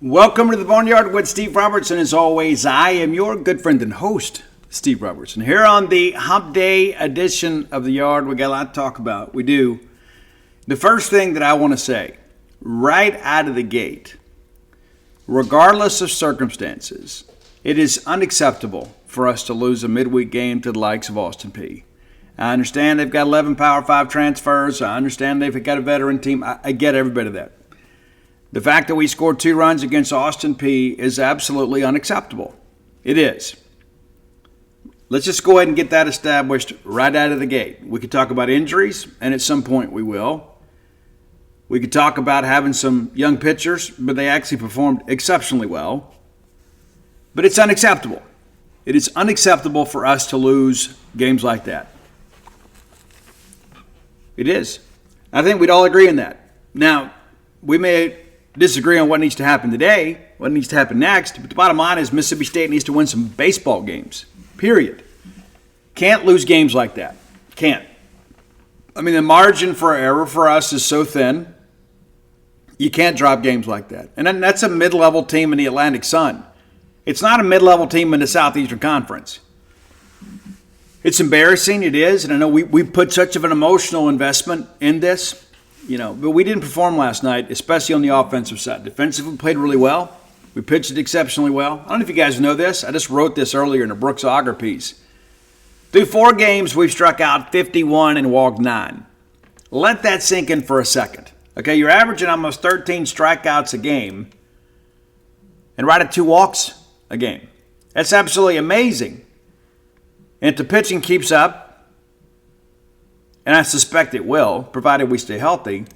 Welcome to the Boneyard with Steve Robertson. As always, I am your good friend and host, Steve Robertson. Here on the Hump Day edition of the Yard, we got a lot to talk about. We do. The first thing that I want to say, right out of the gate, regardless of circumstances, it is unacceptable for us to lose a midweek game to the likes of Austin Peay. I understand they've got 11 Power 5 transfers. I understand they've got a veteran team. I get every bit of that. The fact that we scored 2 runs against Austin Peay is absolutely unacceptable. It is. Let's just go ahead and get that established right out of the gate. We could talk about injuries, and at some point we will. We could talk about having some young pitchers, but they actually performed exceptionally well. But it's unacceptable. It is unacceptable for us to lose games like that. It is. I think we'd all agree on that. Now, we may disagree on what needs to happen today, what needs to happen next, but the bottom line is Mississippi State needs to win some baseball games, period. Can't lose games like that. Can't. I mean, the margin for error for us is so thin, you can't drop games like that. And then that's a mid-level team in the Atlantic Sun. It's not a mid-level team in the Southeastern Conference. It's embarrassing, it is, and I know we put such of an emotional investment in this. But we didn't perform last night, especially on the offensive side. Defensively, we played really well. We pitched it exceptionally well. I don't know if you guys know this. I just wrote this earlier in a Brooks Auger piece. Through 4 games, we've struck out 51 and walked 9. Let that sink in for a second. Okay, you're averaging almost 13 strikeouts a game and right at 2 walks a game. That's absolutely amazing. And if the pitching keeps up, and I suspect it will, provided we stay healthy,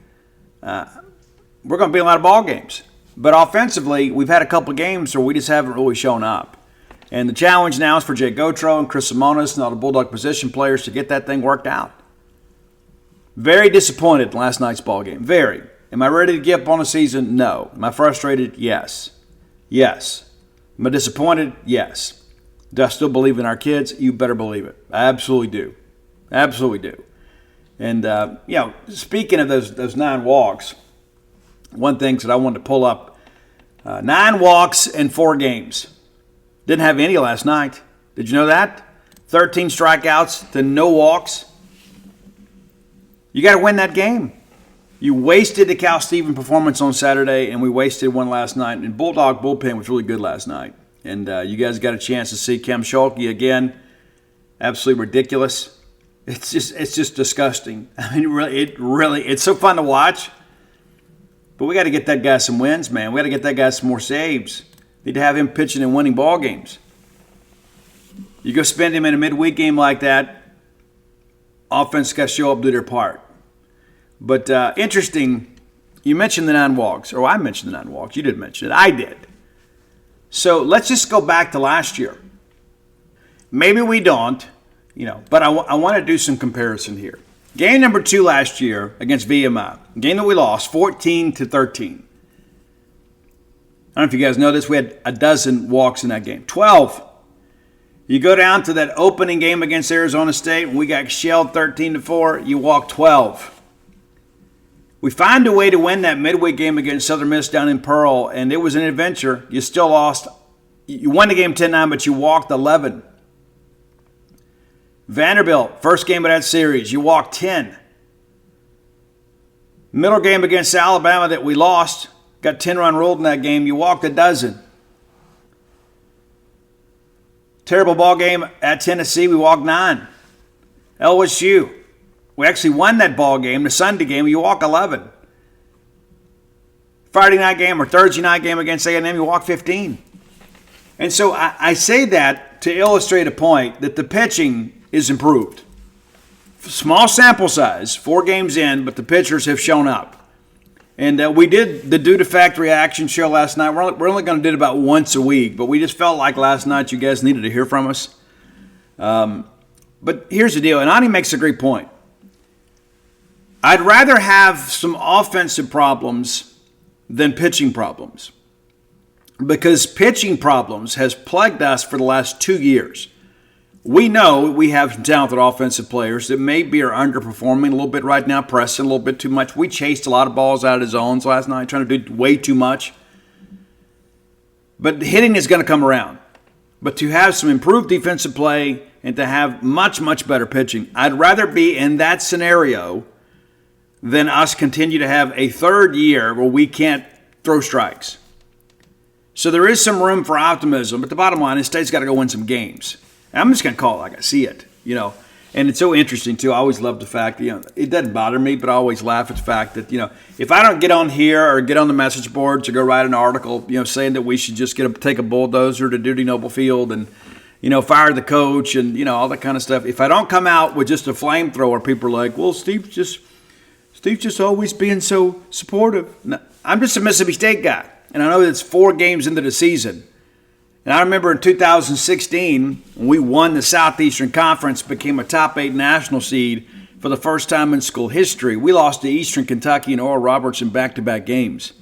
we're going to be in a lot of ball games. But offensively, we've had a couple of games where we just haven't really shown up. And the challenge now is for Jay Gautreaux and Chris Simonis and all the Bulldog position players to get that thing worked out. Very disappointed in last night's ball game. Very. Am I ready to give up on the season? No. Am I frustrated? Yes. Yes. Am I disappointed? Yes. Do I still believe in our kids? You better believe it. I absolutely do. Absolutely do. And, speaking of those 9 walks, one thing that I wanted to pull up, 9 walks in 4 games. Didn't have any last night. Did you know that? 13 strikeouts to no walks. You got to win that game. You wasted the Cal Stephen performance on Saturday, and we wasted one last night. And Bulldog bullpen was really good last night. And you guys got a chance to see Cam Schulte again. Absolutely ridiculous. It's just disgusting. I mean, it's so fun to watch. But we got to get that guy some wins, man. We got to get that guy some more saves. Need to have him pitching and winning ball games. You go spend him in a midweek game like that, offense got to show up, do their part. But interesting, you mentioned the 9 walks, or I mentioned the 9 walks. You didn't mention it. I did. So let's just go back to last year. Maybe we don't. But I want to do some comparison here. Game number 2 last year against VMI. Game that we lost, 14-13. I don't know if you guys know this. We had a dozen walks in that game. 12. You go down to that opening game against Arizona State, and we got shelled 13-4. You walk 12. We find a way to win that midweek game against Southern Miss down in Pearl, and it was an adventure. You still lost. You won the game 10-9, but you walked 11. Vanderbilt, first game of that series, you walked 10. Middle game against Alabama that we lost, got 10-run ruled in that game, you walked 12. Terrible ball game at Tennessee, we walked 9. LSU, we actually won that ball game, the Sunday game, you walk 11. Friday night game or Thursday night game against A&M, you walk 15. And so I say that to illustrate a point that the pitching is improved. Small sample size, 4 games in, but the pitchers have shown up. And we did the Due to Fact reaction show last night. We're only going to do it about once a week, but we just felt like last night you guys needed to hear from us. But here's the deal, and Ani makes a great point. I'd rather have some offensive problems than pitching problems, because pitching problems has plagued us for the last 2 years. We know we have some talented offensive players that maybe are underperforming a little bit right now, pressing a little bit too much. We chased a lot of balls out of the zones last night, trying to do way too much. But hitting is going to come around. But to have some improved defensive play and to have much, much better pitching, I'd rather be in that scenario than us continue to have a third year where we can't throw strikes. So there is some room for optimism, but the bottom line is State's got to go win some games. And I'm just going to call it like I see it, And it's so interesting, too. I always love the fact that, it doesn't bother me, but I always laugh at the fact that, if I don't get on here or get on the message boards or go write an article, saying that we should just take a bulldozer to Duty Noble Field and, fire the coach and, all that kind of stuff. If I don't come out with just a flamethrower, people are like, well, Steve's just always being so supportive. No, I'm just a Mississippi State guy, and I know it's 4 games into the season. And I remember in 2016, when we won the Southeastern Conference, became a top 8 national seed for the first time in school history. We lost to Eastern Kentucky and Oral Roberts in back-to-back games.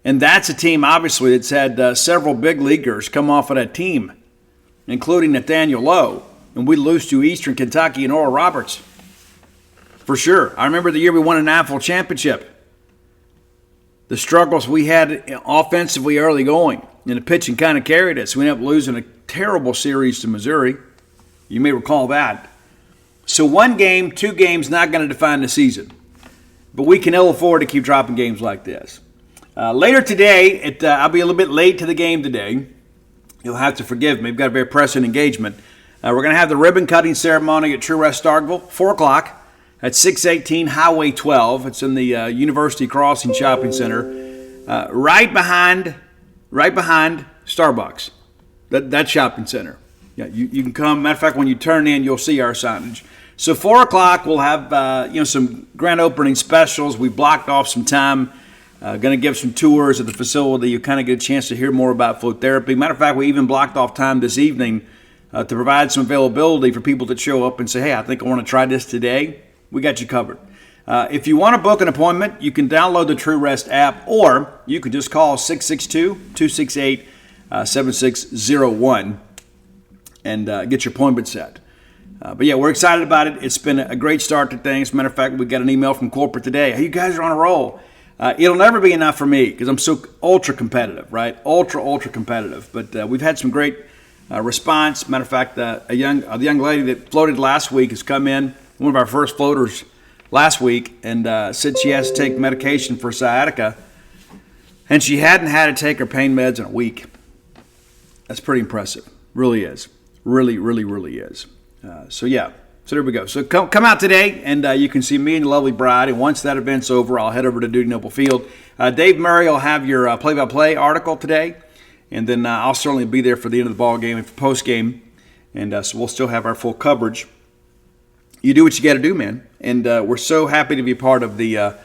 And that's a team, obviously, that's had several big leaguers come off of that team, including Nathaniel Lowe. And we lose to Eastern Kentucky and Oral Roberts. For sure. I remember the year we won a national championship. The struggles we had offensively early going. And the pitching kind of carried us. We ended up losing a terrible series to Missouri. You may recall that. So 1 game, 2 games, not going to define the season. But we can ill afford to keep dropping games like this. Later today, I'll be a little bit late to the game today. You'll have to forgive me. We've got a very pressing engagement. We're going to have the ribbon cutting ceremony at True Rest Starkville, 4 o'clock at 618 Highway 12. It's in the University Crossing Shopping Center, right behind Starbucks, that shopping center. Yeah, you can come. Matter of fact, when you turn in, you'll see our signage. So 4 o'clock, we'll have some grand opening specials. We blocked off some time. Going to give some tours of the facility. You kind of get a chance to hear more about float therapy. Matter of fact, we even blocked off time this evening to provide some availability for people that show up and say, hey, I think I want to try this today. We got you covered. If you want to book an appointment, you can download the True Rest app, or you can just call 662-268-7601 and get your appointment set. But yeah, we're excited about it. It's been a great start to things. As a matter of fact, we got an email from corporate today. Hey, you guys are on a roll. It'll never be enough for me because I'm so ultra competitive, right? Ultra competitive. But we've had some great response. Matter of fact, the young lady that floated last week has come in, one of our first floaters last week, and said she has to take medication for sciatica, and she hadn't had to take her pain meds in a week. That's pretty impressive. Really is. Really is. So there we go. So come out today, and you can see me and the lovely bride, and once that event's over, I'll head over to Duty Noble Field. Dave Murray will have your play-by-play article today, and then I'll certainly be there for the end of the ball game and for post-game, and so we'll still have our full coverage. You do what you got to do, man. And we're so happy to be part of the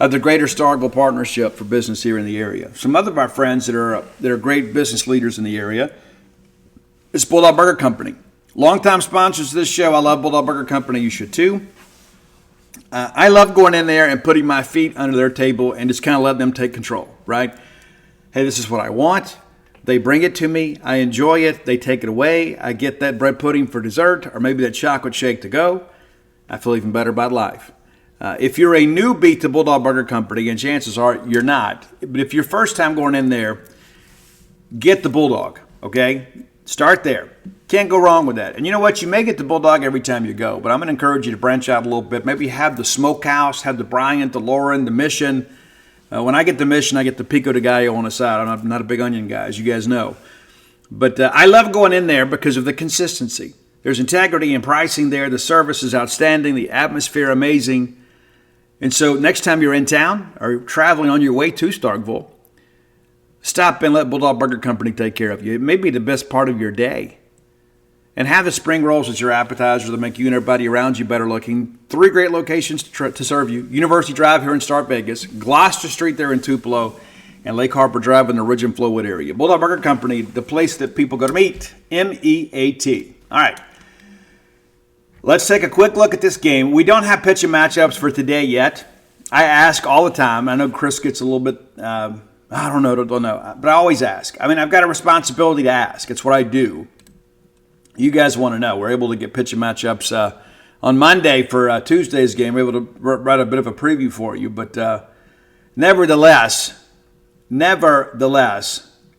Greater Starkville Partnership for business here in the area. Some other of our friends that are great business leaders in the area is Bulldog Burger Company. Longtime sponsors of this show. I love Bulldog Burger Company. You should too. I love going in there and putting my feet under their table and just kind of letting them take control, right? Hey, this is what I want. They bring it to me. I enjoy it. They take it away. I get that bread pudding for dessert or maybe that chocolate shake to go. I feel even better about life. If you're a newbie to Bulldog Burger Company, and chances are you're not, but if you're first time going in there, get the Bulldog, okay? Start there. Can't go wrong with that. And you know what? You may get the Bulldog every time you go, but I'm going to encourage you to branch out a little bit. Maybe have the Smokehouse, have the Bryant, the Lauren, the Mission. When I get the Mission, I get the Pico de Gallo on the side. I'm not a big onion guy, as you guys know. But I love going in there because of the consistency. There's integrity in pricing there. The service is outstanding. The atmosphere amazing. And so next time you're in town or traveling on your way to Starkville, stop and let Bulldog Burger Company take care of you. It may be the best part of your day. And have the spring rolls as your appetizer to make you and everybody around you better looking. 3 great locations to serve you. University Drive here in Start Vegas, Gloucester Street there in Tupelo, and Lake Harbor Drive in the Ridge and Flowwood area. Bulldog Burger Company, the place that people go to meet. M-E-A-T. All right. Let's take a quick look at this game. We don't have pitching matchups for today yet. I ask all the time. I know Chris gets a little bit, I don't know, but I always ask. I mean, I've got a responsibility to ask. It's what I do. You guys want to know. We're able to get pitching matchups on Monday for Tuesday's game. We're able to write a bit of a preview for you. But nevertheless,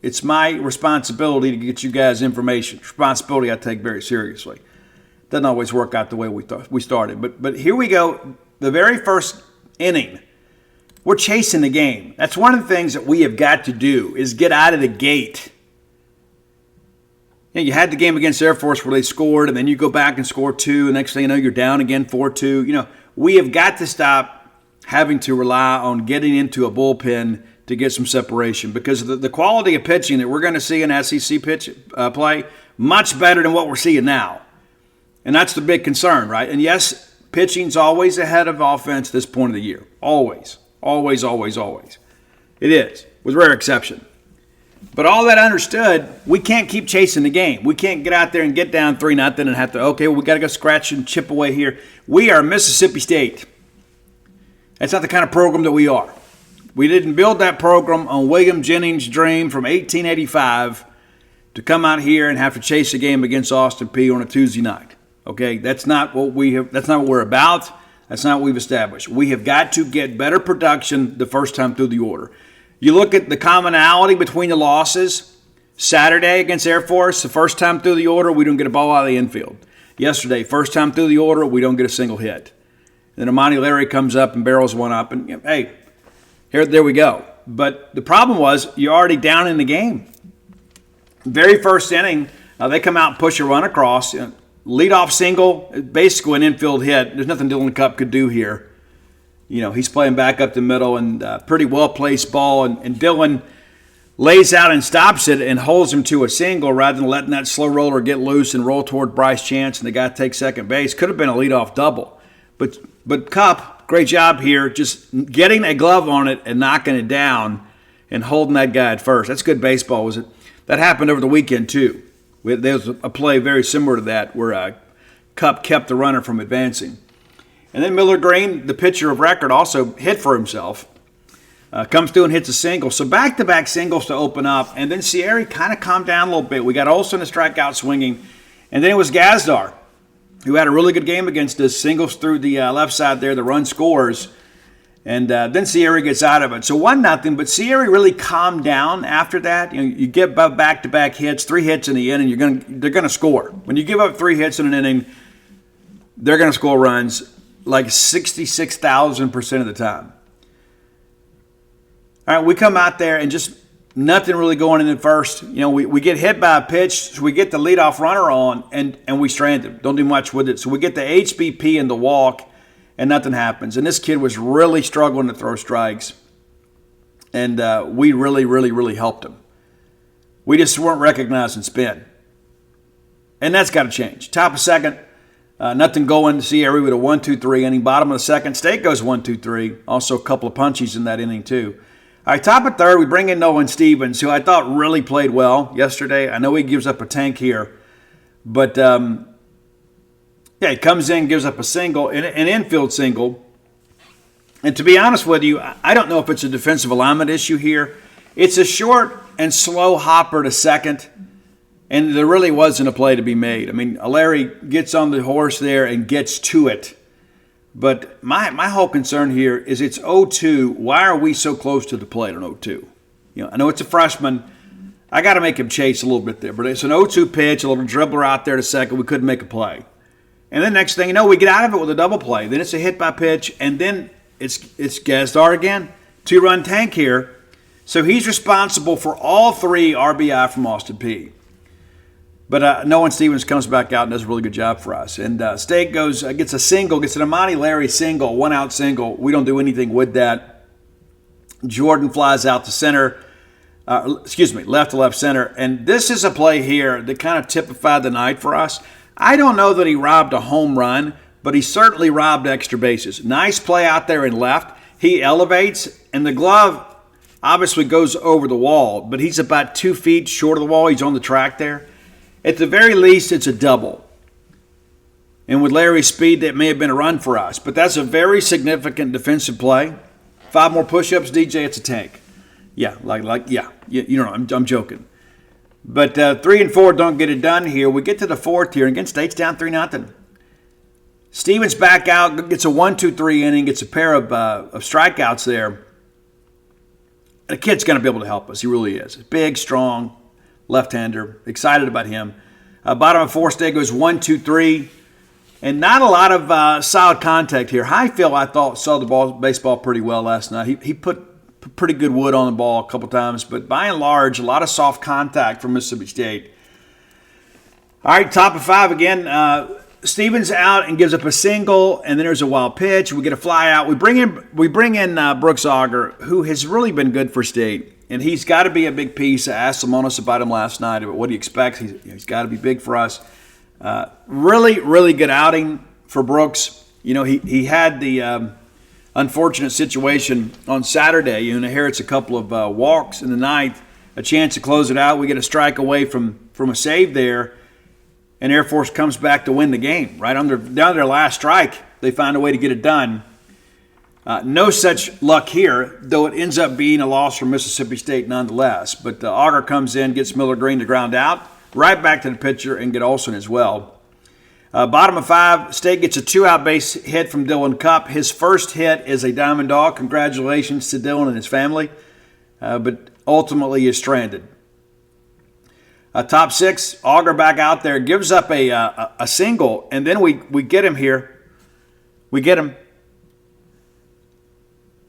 It's my responsibility to get you guys information. Responsibility I take very seriously. Doesn't always work out the way we started. But here we go. The very first inning, we're chasing the game. That's one of the things that we have got to do is get out of the gate. You had the game against Air Force where they scored, and then you go back and score 2, and next thing you know, you're down again 4-2. We have got to stop having to rely on getting into a bullpen to get some separation, because the quality of pitching that we're going to see in SEC play, much better than what we're seeing now. And that's the big concern, right? And yes, pitching's always ahead of offense this point of the year. Always. Always, always, always. It is, with rare exception. But all that understood, we can't keep chasing the game. We can't get out there and get down 3-0 and have to, okay, we got to go scratch and chip away here. We are Mississippi State. That's not the kind of program that we are. We didn't build that program on William Jennings' dream from 1885 to come out here and have to chase a game against Austin Peay on a Tuesday night. Okay, that's not what that's not what we're about. That's not what we've established. We have got to get better production the first time through the order. You look at the commonality between the losses. Saturday against Air Force, the first time through the order, we don't get a ball out of the infield. Yesterday, first time through the order, we don't get a single hit. Then Amani Larry comes up and barrels one up, and hey, there we go. But the problem was you're already down in the game. Very first inning, they come out and push a run across. Leadoff single, basically an infield hit. There's nothing Dylan Cupp could do here. He's playing back up the middle, and pretty well-placed ball. And Dylan lays out and stops it and holds him to a single rather than letting that slow roller get loose and roll toward Bryce Chance, and the guy takes second base. Could have been a leadoff double. But Cupp, great job here, just getting a glove on it and knocking it down and holding that guy at first. That's good baseball. That happened over the weekend, too. There was a play very similar to that where Cupp kept the runner from advancing. And then Miller Green, the pitcher of record, also hit for himself. Comes through and hits a single. So back-to-back singles to open up. And then Sierra kind of calmed down a little bit. We got Olsen a strikeout swinging. And then it was Gazdar, who had a really good game against us. Singles through the left side there. The run scores. And then Sierra gets out of it. So 1-0, but Sierra really calmed down after that. You get back-to-back hits, 3 hits in the inning, they're going to score. When you give up 3 hits in an inning, they're going to score runs like 66,000% of the time. All right, we come out there and just nothing really going in the first. We get hit by a pitch, so we get the leadoff runner on, and we strand him. Don't do much with it. So we get the HBP and the walk, and nothing happens. And this kid was really struggling to throw strikes, and we really, really, really helped him. We just weren't recognizing spin. And that's got to change. Top of second, nothing going. Sierra with a 1-2-3 inning. Bottom of the second, State goes 1-2-3. Also a couple of punchies in that inning, too. All right, top of third, we bring in Nolan Stevens, who I thought really played well yesterday. I know he gives up a tank here, but he comes in, gives up a single, an infield single. And to be honest with you, I don't know if it's a defensive alignment issue here. It's a short and slow hopper to second, and there really wasn't a play to be made. I mean, Larry gets on the horse there and gets to it. But my whole concern here is it's 0-2. Why are we so close to the plate on 0-2? I know it's a freshman. I got to make him chase a little bit there. But it's an 0-2 pitch, a little dribbler out there to second. We couldn't make a play. And then next thing you know, we get out of it with a double play. Then it's a hit by pitch, and then it's Gazdar again. 2-run tank here. So he's responsible for all 3 RBI from Austin Peay. But Nolan Stevens comes back out and does a really good job for us. And State gets a single, gets an Amani Larry single, 1-out single. We don't do anything with that. Jordan flies out to center. Left to left center. And this is a play here that kind of typified the night for us. I don't know that he robbed a home run, but he certainly robbed extra bases. Nice play out there in left. He elevates, and the glove obviously goes over the wall, but he's about 2 feet short of the wall. He's on the track there. At the very least, it's a double. And with Larry's speed, that may have been a run for us. But that's a very significant defensive play. 5 more push-ups, DJ, it's a tank. Yeah, I'm joking. But 3 and 4 don't get it done here. We get to the 4th here, and again, State's down 3-0. Stevens back out, gets a 1-2-3 inning, gets a pair of strikeouts there. The kid's going to be able to help us. He really is. Big, strong, left-hander. Excited about him. Bottom of 4, State goes 1, 2, 3. And not a lot of solid contact here. Highfield, I thought, saw the baseball pretty well last night. He put pretty good wood on the ball a couple times. But by and large, a lot of soft contact from Mississippi State. All right, top of 5 again. Stevens out and gives up a single, and then there's a wild pitch. We get a fly out. We bring in Brooks Auger, who has really been good for State, and he's got to be a big piece. I asked Simonis about him last night, about what he expects. He's got to be big for us. Really, really good outing for Brooks. He had the unfortunate situation on Saturday. He inherits a couple of walks in the ninth, a chance to close it out. We get a strike away from a save there. And Air Force comes back to win the game, right? Down their last strike, they find a way to get it done. No such luck here, though it ends up being a loss for Mississippi State nonetheless. But Auger comes in, gets Miller Green to ground out, right back to the pitcher, and get Olsen as well. Bottom of 5, State gets a 2-out base hit from Dylan Cupp. His first hit is a Diamond Dog. Congratulations to Dylan and his family. But ultimately is stranded. Top 6, Auger back out there, gives up a single, and then we get him here. We get him.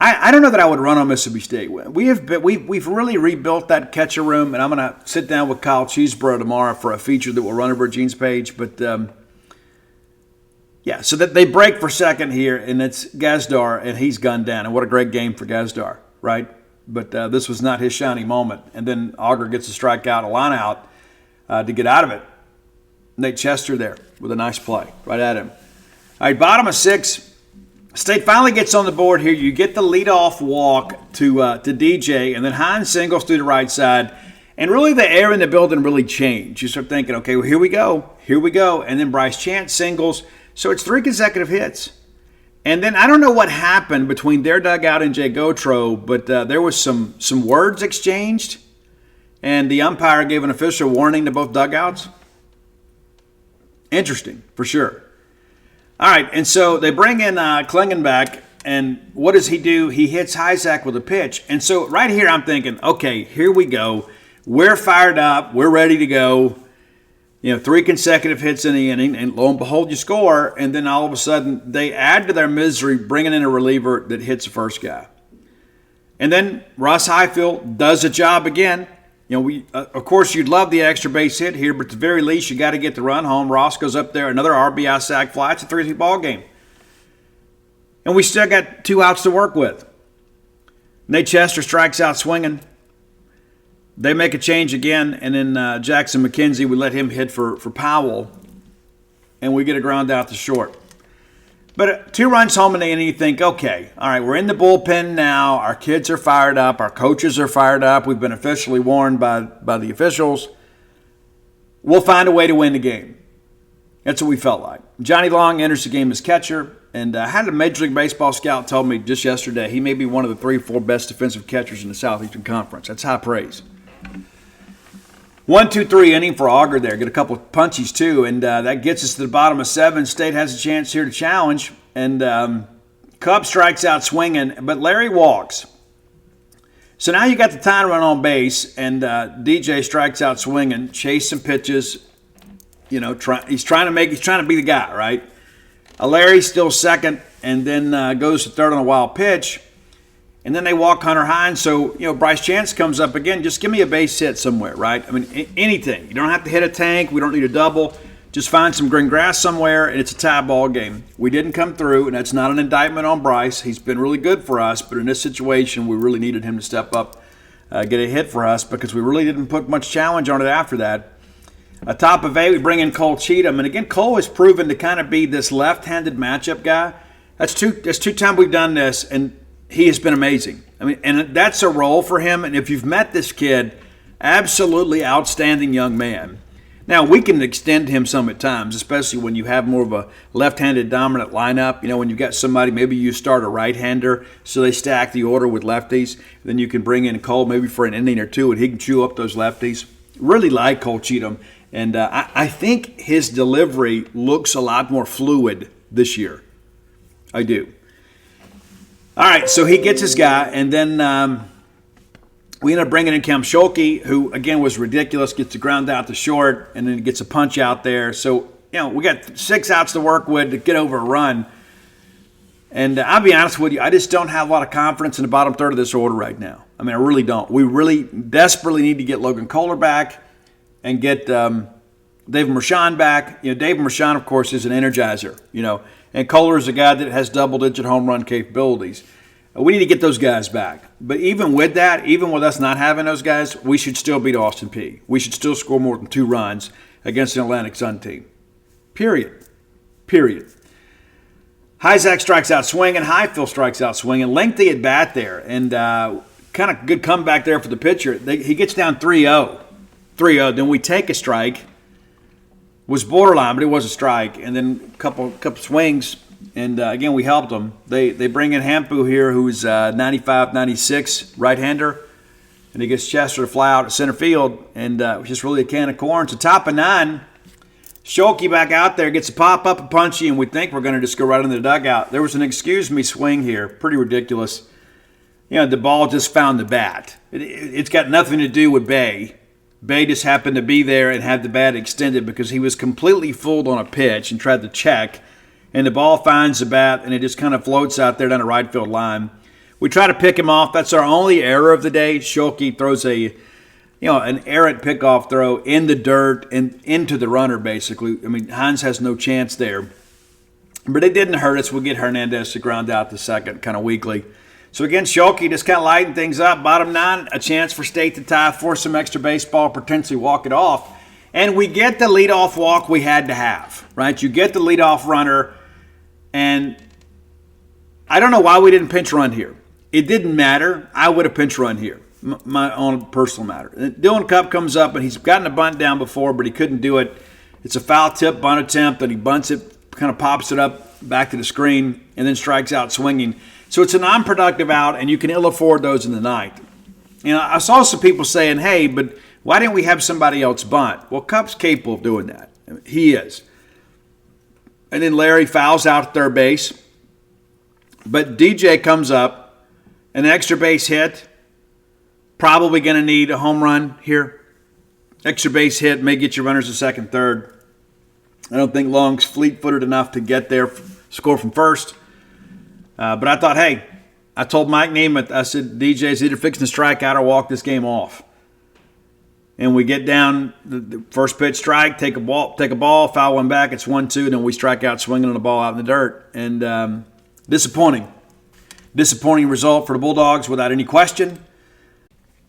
I don't know that I would run on Mississippi State. We've really rebuilt that catcher room, and I'm going to sit down with Kyle Cheeseborough tomorrow for a feature that will run over Gene's page. But so that they break for second here, and it's Gazdar, and he's gunned down. And what a great game for Gazdar, right? But this was not his shining moment. And then Auger gets a strikeout, a line out. To get out of it. Nate Chester there with a nice play right at him. All right, bottom of 6. State finally gets on the board here. You get the leadoff walk to DJ, and then Hines singles through the right side. And really the air in the building really changed. You start thinking, okay, well, here we go. And then Bryce Chance singles. So it's 3 consecutive hits. And then I don't know what happened between their dugout and Jay Gotro, but there was some words exchanged. And the umpire gave an official warning to both dugouts. Interesting, for sure. All right, and so they bring in Klingon back, and what does he do? He hits Hyzak with a pitch. And so right here I'm thinking, okay, here we go. We're fired up. We're ready to go. 3 consecutive hits in the inning, and lo and behold, you score. And then all of a sudden they add to their misery, bringing in a reliever that hits the first guy. And then Russ Highfield does a job again. Of course, you'd love the extra base hit here, but at the very least, you got to get the run home. Ross goes up there, another RBI sac fly. It's a 3-3 ball game. And we still got 2 outs to work with. Nate Chester strikes out swinging. They make a change again, and then Jackson McKenzie, we let him hit for Powell, and we get a ground out to short. But 2 runs home in the inning, you think, okay, all right, we're in the bullpen now. Our kids are fired up. Our coaches are fired up. We've been officially warned by the officials. We'll find a way to win the game. That's what we felt like. Johnny Long enters the game as catcher, and I had a Major League Baseball scout tell me just yesterday he may be one of the 3 or 4 best defensive catchers in the Southeastern Conference. That's high praise. 1, 2, 3 inning for Auger there. Get a couple of punchies too, and that gets us to the bottom of 7. State has a chance here to challenge, and Cub strikes out swinging, but Larry walks. So now you got the tying run on base, and DJ strikes out swinging, chase some pitches. He's trying to be the guy, right? Larry's still second, and then goes to third on a wild pitch. And then they walk Hunter Hines. So, Bryce Chance comes up again. Just give me a base hit somewhere, right? I mean, anything. You don't have to hit a tank. We don't need a double. Just find some green grass somewhere, and it's a tie ball game. We didn't come through, and that's not an indictment on Bryce. He's been really good for us, but in this situation, we really needed him to step up, get a hit for us, because we really didn't put much challenge on it after that. Top of 8, we bring in Cole Cheatham. And again, Cole has proven to kind of be this left-handed matchup guy. That's two times we've done this, and he has been amazing. I mean, and that's a role for him. And if you've met this kid, absolutely outstanding young man. Now, we can extend him some at times, especially when you have more of a left-handed dominant lineup. When you've got somebody, maybe you start a right-hander, so they stack the order with lefties. Then you can bring in Cole maybe for an inning or 2, and he can chew up those lefties. Really like Cole Cheatham. And I think his delivery looks a lot more fluid this year. I do. All right, so he gets his guy, and then We ended up bringing in Cam Schulke, who, again, was ridiculous, gets the ground out to short, and then gets a punch out there. So, we got 6 outs to work with to get over a run. And I'll be honest with you, I just don't have a lot of confidence in the bottom third of this order right now. I mean, I really don't. We really desperately need to get Logan Kohler back and get David Mershon back. David Mershon, of course, is an energizer, and Kohler is a guy that has double-digit home run capabilities. We need to get those guys back. But even with that, even with us not having those guys, we should still beat Austin Peay. We should still score more than 2 runs against an Atlantic Sun team. Period. Hyzak strikes out swinging. Highfield strikes out swinging. Lengthy at bat there. And kind of good comeback there for the pitcher. He gets down 3-0. 3-0. Then we take a strike. Was borderline, but it was a strike. And then a couple swings. And, again, we helped them. They bring in Hampu here, who's 95-96 right-hander. And he gets Chester to fly out at center field. And just really a can of corn. So top of 9. Schulke back out there, gets a pop-up, a punchy, and we think we're going to just go right into the dugout. There was an excuse-me swing here. Pretty ridiculous. The ball just found the bat. It's got nothing to do with Bay. Bay just happened to be there and had the bat extended because he was completely fooled on a pitch and tried to check. And the ball finds the bat, and it just kind of floats out there down the right field line. We try to pick him off. That's our only error of the day. Schulke throws an errant pickoff throw in the dirt and into the runner, basically. I mean, Hines has no chance there. But it didn't hurt us. We'll get Hernandez to ground out the second kind of weakly. So, again, Schulke just kind of lighting things up. Bottom 9, a chance for State to tie, force some extra baseball, potentially walk it off. And we get the leadoff walk we had to have, right? You get the leadoff runner, and I don't know why we didn't pinch run here. It didn't matter. I would have pinch run here. My own personal matter. Dylan Cupp comes up, and he's gotten a bunt down before, but he couldn't do it. It's a foul tip bunt attempt, and he bunts it, kind of pops it up back to the screen, and then strikes out swinging. So it's a non-productive out, and you can ill afford those in the ninth. I saw some people saying, hey, but why didn't we have somebody else bunt? Well, Cupp's capable of doing that. He is. And then Larry fouls out at third base. But DJ comes up, an extra base hit. Probably going to need a home run here. Extra base hit may get your runners to second, third. I don't think Long's fleet-footed enough to get there, score from first. But I thought, hey, I told Mike Nemeth, I said, DJ's either fixing to strike out or walk this game off. And we get down the first pitch strike, take a ball, foul one back, it's 1-2, then we strike out swinging on the ball out in the dirt. And disappointing result for the Bulldogs without any question.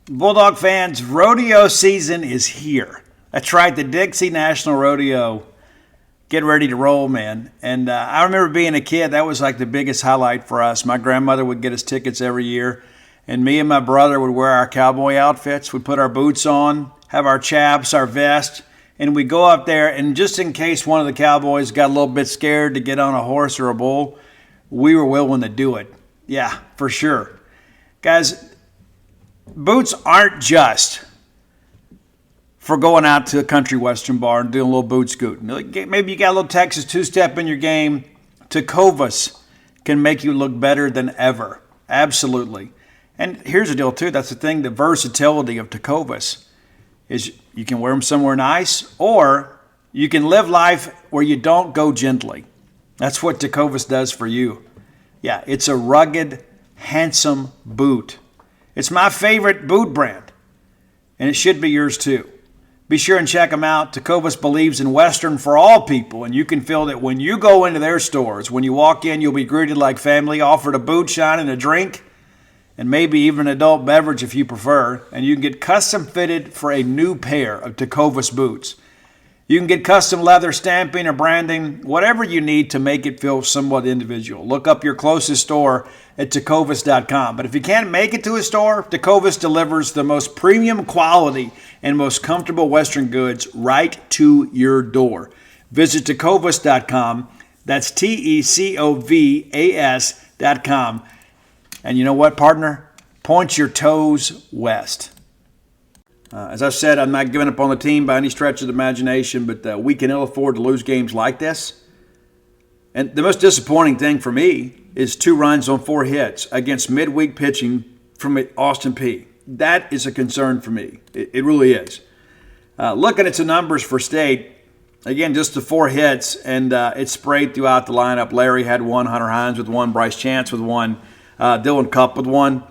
Bulldog fans, rodeo season is here. That's right, the Dixie National Rodeo. Get ready to roll, man. And I remember being a kid, that was like the biggest highlight for us. My grandmother would get us tickets every year, and me and my brother would wear our cowboy outfits. We'd put our boots on, have our chaps, our vest, and we'd go up there, and just in case one of the cowboys got a little bit scared to get on a horse or a bull, we were willing to do it. Yeah, for sure. Guys, boots aren't just for going out to a country western bar and doing a little boot scooting. Maybe you got a little Texas two-step in your game. Tecovas can make you look better than ever. Absolutely. And here's the deal, too. That's the thing, the versatility of Tecovas is you can wear them somewhere nice, or you can live life where you don't go gently. That's what Tecovas does for you. Yeah, it's a rugged, handsome boot. It's my favorite boot brand, and it should be yours too. Be sure and check them out. Tecovas believes in Western for all people, and you can feel that when you go into their stores. When you walk in, you'll be greeted like family, offered a boot shine and a drink, and maybe even an adult beverage if you prefer. And you can get custom fitted for a new pair of Tecovas boots. You can get custom leather stamping or branding, whatever you need to make it feel somewhat individual. Look up your closest store at tecovas.com. But if you can't make it to a store, Tecovas delivers the most premium quality and most comfortable Western goods right to your door. Visit tecovas.com. That's TECOVAS.com. And you know what, partner? Point your toes west. As I said, I'm not giving up on the team by any stretch of the imagination, but we can ill afford to lose games like this. And the most disappointing thing for me is 2 runs on 4 hits against midweek pitching from Austin Peay. that is a concern for me. It really is. Looking at some numbers for State, again, just the 4 hits, and it's sprayed throughout the lineup. Larry had 1, Hunter Hines with 1, Bryce Chance with 1, Dylan Cupp with 1.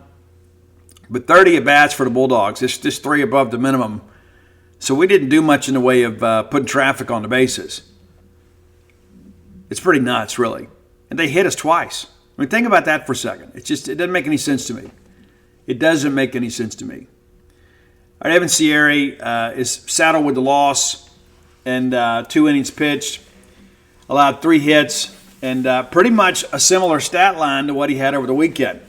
But 30 at-bats for the Bulldogs. It's just 3 above the minimum. So we didn't do much in the way of putting traffic on the bases. It's pretty nuts, really. And they hit us twice. I mean, think about that for a second. It doesn't make any sense to me. It doesn't make any sense to me. All right, Evan Sierra is saddled with the loss and 2 innings pitched, allowed 3 hits, and pretty much a similar stat line to what he had over the weekend.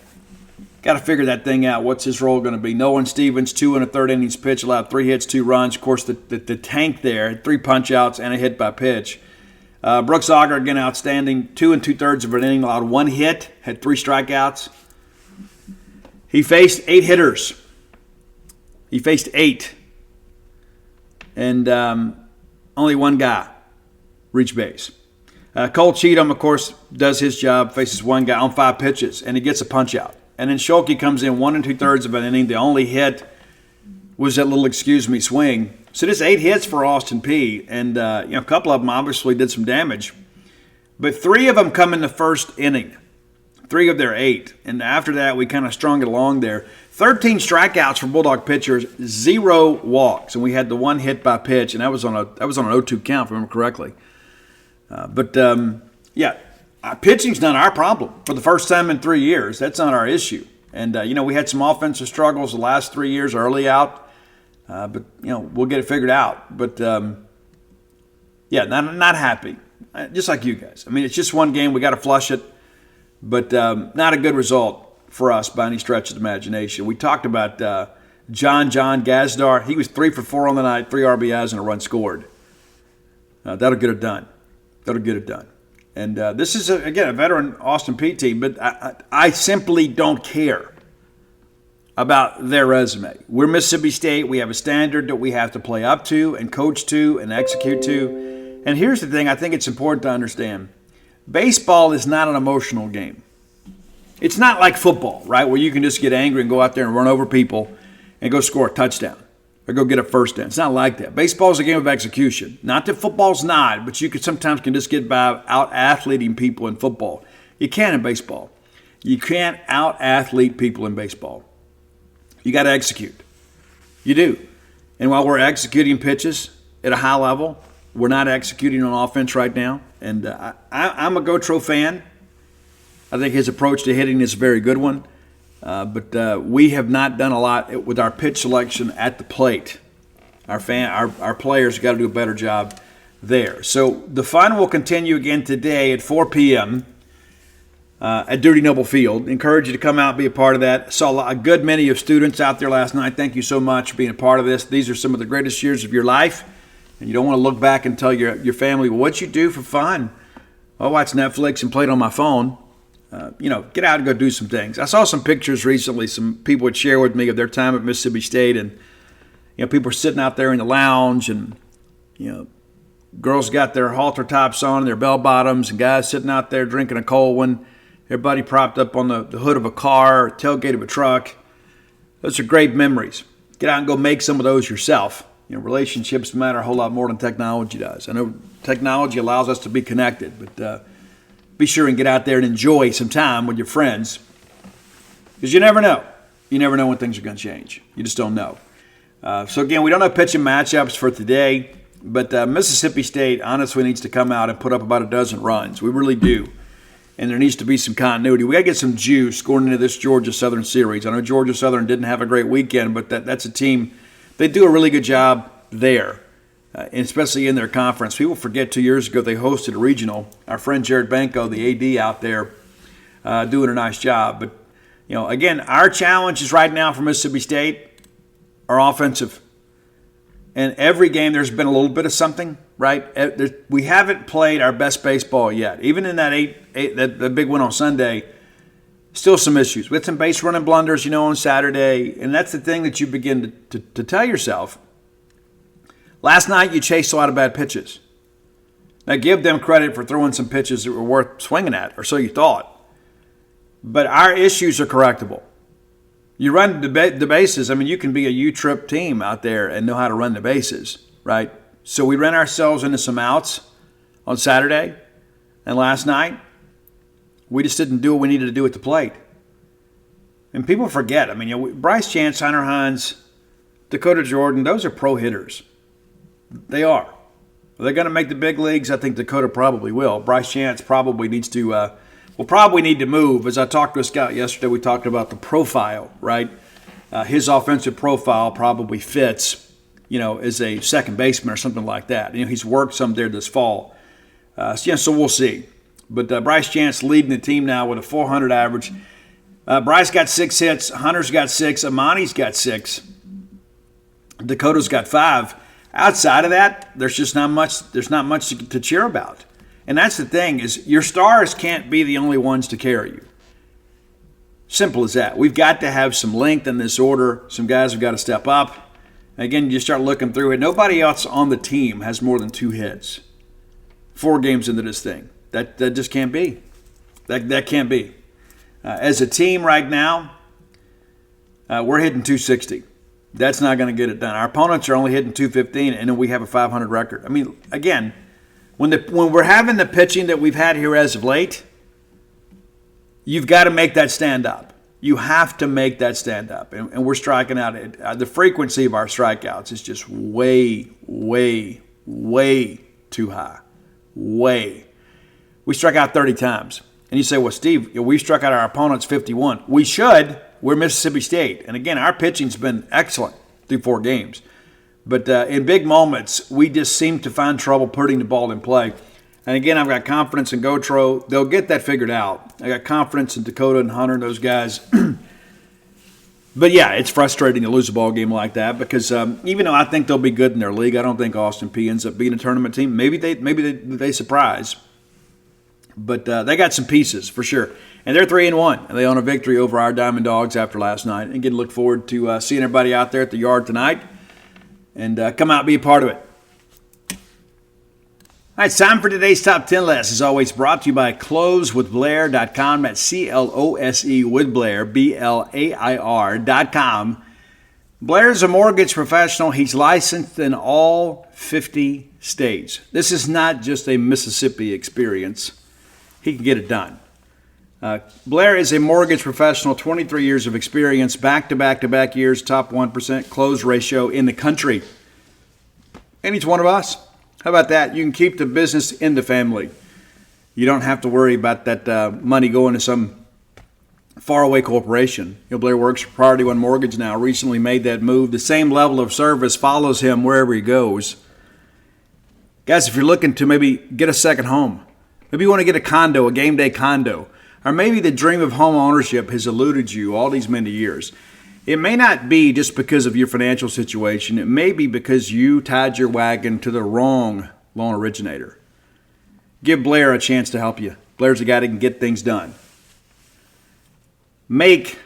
Got to figure that thing out. What's his role going to be? Nolan Stevens, 2 1/3 innings pitched, allowed 3 hits, 2 runs. Of course, the tank there, 3 punch-outs and a hit by pitch. Brooks Auger, again, outstanding. 2 2/3 of an inning, allowed 1 hit, had 3 strikeouts. He faced 8 hitters. He faced 8. And only 1 guy reached base. Cole Cheatham, of course, does his job, faces 1 guy on 5 pitches, and he gets a punch-out. And then Schulke comes in 1 2/3 of an inning. The only hit was that little swing. So there's 8 hits for Austin Peay, and a couple of them obviously did some damage. But 3 of them come in the first inning. 3 of their 8. And after that, we kind of strung it along there. 13 strikeouts for Bulldog pitchers, 0 walks. And we had the 1 hit by pitch, and that was on an 0-2 count, if I remember correctly. Pitching's not our problem. For the first time in 3 years, that's not our issue. And, we had some offensive struggles the last 3 years early out. But we'll get it figured out. But, not happy. Just like you guys. I mean, it's just 1 game. We got to flush it. But not a good result for us by any stretch of the imagination. We talked about John Gazdar. He was 3 for 4 on the night, 3 RBIs and a run scored. That'll get it done. And this is, a veteran Austin Peay team, but I simply don't care about their resume. We're Mississippi State. We have a standard that we have to play up to and coach to and execute to. And here's the thing I think it's important to understand. Baseball is not an emotional game. It's not like football, right, where you can just get angry and go out there and run over people and go score a touchdown or go get a first down. It's not like that. Baseball is a game of execution. Not that football's not, but you sometimes can just get by out-athleting people in football. You can in baseball. You can't out-athlete people in baseball. You got to execute. You do. And while we're executing pitches at a high level, we're not executing on offense right now. And I'm a Gotro fan. I think his approach to hitting is a very good one. But we have not done a lot with our pitch selection at the plate. Our players got to do a better job there. So the fun will continue again today at 4 p.m. At Duty Noble Field. Encourage you to come out and be a part of that. Saw a good many of students out there last night. Thank you so much for being a part of this. These are some of the greatest years of your life. And you don't want to look back and tell your family, well, what'd you do for fun? I watched Netflix and played on my phone. Get out and go do some things. I saw some pictures recently some people would share with me of their time at Mississippi State. And, people were sitting out there in the lounge and, girls got their halter tops on and their bell bottoms and guys sitting out there drinking a cold one. Everybody propped up on the hood of a car, tailgate of a truck. Those are great memories. Get out and go make some of those yourself. Relationships matter a whole lot more than technology does. I know technology allows us to be connected, but be sure and get out there and enjoy some time with your friends because you never know. You never know when things are going to change. You just don't know. So, again, we don't have pitching matchups for today, but Mississippi State honestly needs to come out and put up about a dozen runs. We really do. And there needs to be some continuity. We got to get some juice going into this Georgia Southern series. I know Georgia Southern didn't have a great weekend, but that's a team. They do a really good job there, and especially in their conference. People forget 2 years ago they hosted a regional. Our friend Jared Banco, the AD out there, doing a nice job. But, again, our challenges right now for Mississippi State are offensive. And every game there's been a little bit of something, right? We haven't played our best baseball yet. Even in that the big win on Sunday, still some issues. We had some base running blunders, on Saturday. And that's the thing that you begin to tell yourself. Last night you chased a lot of bad pitches. Now give them credit for throwing some pitches that were worth swinging at, or so you thought. But our issues are correctable. You run the bases. I mean, you can be a U-trip team out there and know how to run the bases, right? So we ran ourselves into some outs on Saturday and last night. We just didn't do what we needed to do at the plate. And people forget. I mean, Bryce Chance, Hunter Hines, Dakota Jordan, those are pro hitters. They are. Are they going to make the big leagues? I think Dakota probably will. Bryce Chance probably needs to will probably need to move. As I talked to a scout yesterday, we talked about the profile, right? His offensive profile probably fits, as a second baseman or something like that. He's worked some there this fall. So we'll see. But Bryce Chance leading the team now with a 400 average. Bryce got 6 hits. Hunter's got 6. Amani's got 6. Dakota's got 5. Outside of that, there's not much to cheer about. And that's the thing, is your stars can't be the only ones to carry you. Simple as that. We've got to have some length in this order. Some guys have got to step up. Again, you start looking through it. Nobody else on the team has more than 2 hits. 4 games into this thing. That just can't be. That can't be. As a team right now, we're hitting 260. That's not going to get it done. Our opponents are only hitting 215, and then we have a 500 record. I mean, again, when we're having the pitching that we've had here as of late, you've got to make that stand up. You have to make that stand up, and we're striking out. The frequency of our strikeouts is just way, way, way too high. Way. We struck out 30 times. And you say, well, Steve, we struck out our opponents 51. We should. We're Mississippi State. And again, our pitching's been excellent through 4 games. But in big moments, we just seem to find trouble putting the ball in play. And again, I've got confidence in Gotro. They'll get that figured out. I got confidence in Dakota and Hunter and those guys. But yeah, it's frustrating to lose a ball game like that because even though I think they'll be good in their league, I don't think Austin Peay ends up being a tournament team. Maybe they surprise. But they got some pieces for sure. And they're 3-1. And they own a victory over our Diamond Dogs after last night. And again, look forward to seeing everybody out there at the yard tonight. And come out and be a part of it. All right, it's time for today's Top 10 list. As always, brought to you by closewithblair.com. That's CLOSE with Blair, BLAIR.com. Blair's a mortgage professional. He's licensed in all 50 states. This is not just a Mississippi experience. He can get it done. Blair is a mortgage professional, 23 years of experience, back-to-back-to-back years, top 1% close ratio in the country. And he's one of us. How about that? You can keep the business in the family. You don't have to worry about that money going to some faraway corporation. Blair works for Priority One Mortgage now, recently made that move. The same level of service follows him wherever he goes. Guys, if you're looking to maybe get a second home, maybe you want to get a condo, a game day condo, or maybe the dream of home ownership has eluded you all these many years. It may not be just because of your financial situation. It may be because you tied your wagon to the wrong loan originator. Give Blair a chance to help you. Blair's a guy that can get things done. Make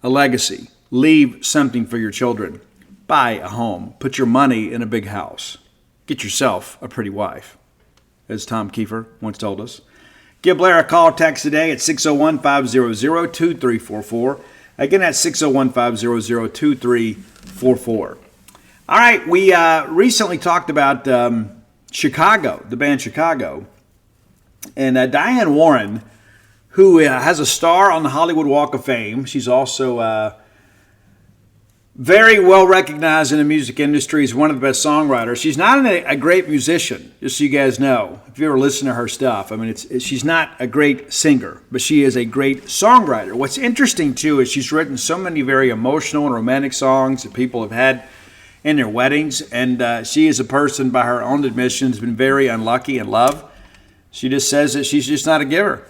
a legacy. Leave something for your children. Buy a home. Put your money in a big house. Get yourself a pretty wife, as Tom Kiefer once told us. Give Blair a call or text today at 601-500-2344. Again, that's 601-500-2344. All right, we recently talked about Chicago, the band Chicago. And Diane Warren, who has a star on the Hollywood Walk of Fame. She's also very well recognized in the music industry as one of the best songwriters. She's not a great musician, just so you guys know. If you ever listen to her stuff, I mean, she's not a great singer, but she is a great songwriter. What's interesting, too, is she's written so many very emotional and romantic songs that people have had in their weddings, and she is a person, by her own admission, has been very unlucky in love. She just says that she's just not a giver.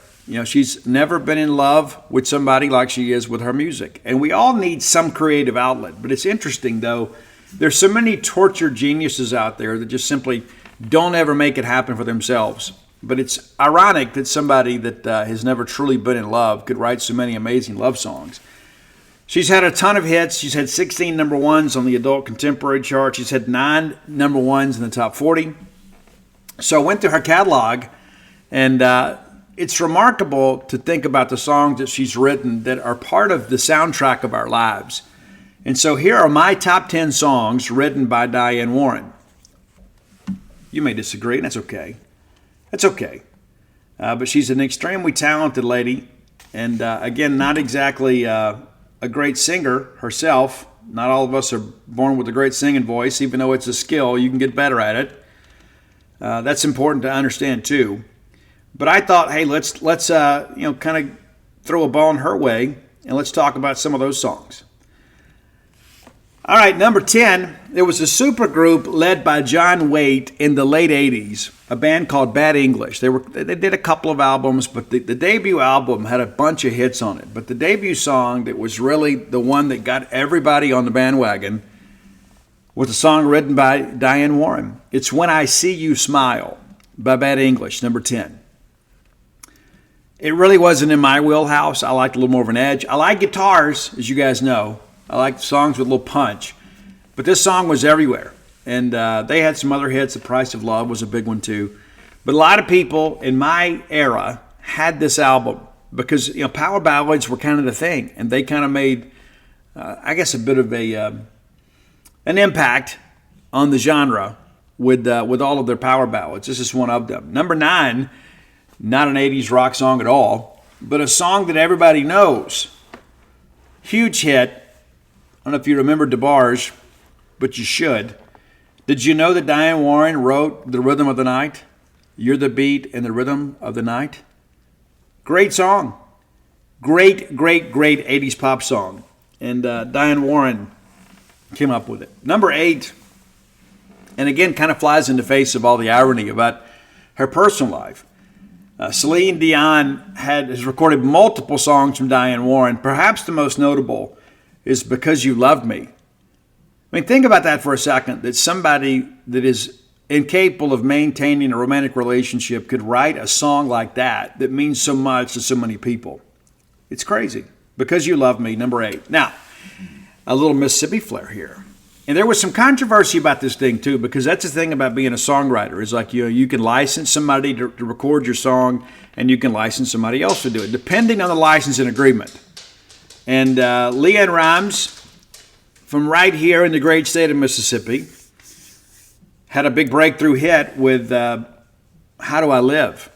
She's never been in love with somebody like she is with her music. And we all need some creative outlet. But it's interesting, though. There's so many tortured geniuses out there that just simply don't ever make it happen for themselves. But it's ironic that somebody that has never truly been in love could write so many amazing love songs. She's had a ton of hits. She's had 16 number ones on the adult contemporary chart. She's had 9 number ones in the top 40. So I went to her catalog and it's remarkable to think about the songs that she's written that are part of the soundtrack of our lives. And so here are my top 10 songs written by Diane Warren. You may disagree, and that's okay. That's okay. But she's an extremely talented lady. And again, not exactly a great singer herself. Not all of us are born with a great singing voice. Even though it's a skill, you can get better at it. That's important to understand too. But I thought, hey, let's kind of throw a ball in her way, and let's talk about some of those songs. All right, number 10, there was a supergroup led by John Waite in the late 80s, a band called Bad English. They did a couple of albums, but the debut album had a bunch of hits on it. But the debut song that was really the one that got everybody on the bandwagon was a song written by Diane Warren. It's When I See You Smile by Bad English, number 10. It really wasn't in my wheelhouse. I liked a little more of an edge. I like guitars, as you guys know. I like songs with a little punch. But this song was everywhere. And they had some other hits. The Price of Love was a big one too. But a lot of people in my era had this album because power ballads were kind of the thing. And they kind of made, I guess, a bit of an impact on the genre with all of their power ballads. This is one of them. Number 9, not an 80s rock song at all, but a song that everybody knows. Huge hit. I don't know if you remember DeBarge, but you should. Did you know that Diane Warren wrote The Rhythm of the Night? You're the beat and the rhythm of the night. Great song. Great 80s pop song. And Diane Warren came up with it. Number 8, and again kind of flies in the face of all the irony about her personal life. Celine Dion has recorded multiple songs from Diane Warren. Perhaps the most notable is Because You Loved Me. I mean, think about that for a second, that somebody that is incapable of maintaining a romantic relationship could write a song like that means so much to so many people. It's crazy. Because You Love Me, number 8. Now, a little Mississippi flair here. And there was some controversy about this thing too, because that's the thing about being a songwriter is like you can license somebody to record your song, and you can license somebody else to do it, depending on the licensing agreement. And LeAnn Rimes, from right here in the great state of Mississippi, had a big breakthrough hit with How Do I Live?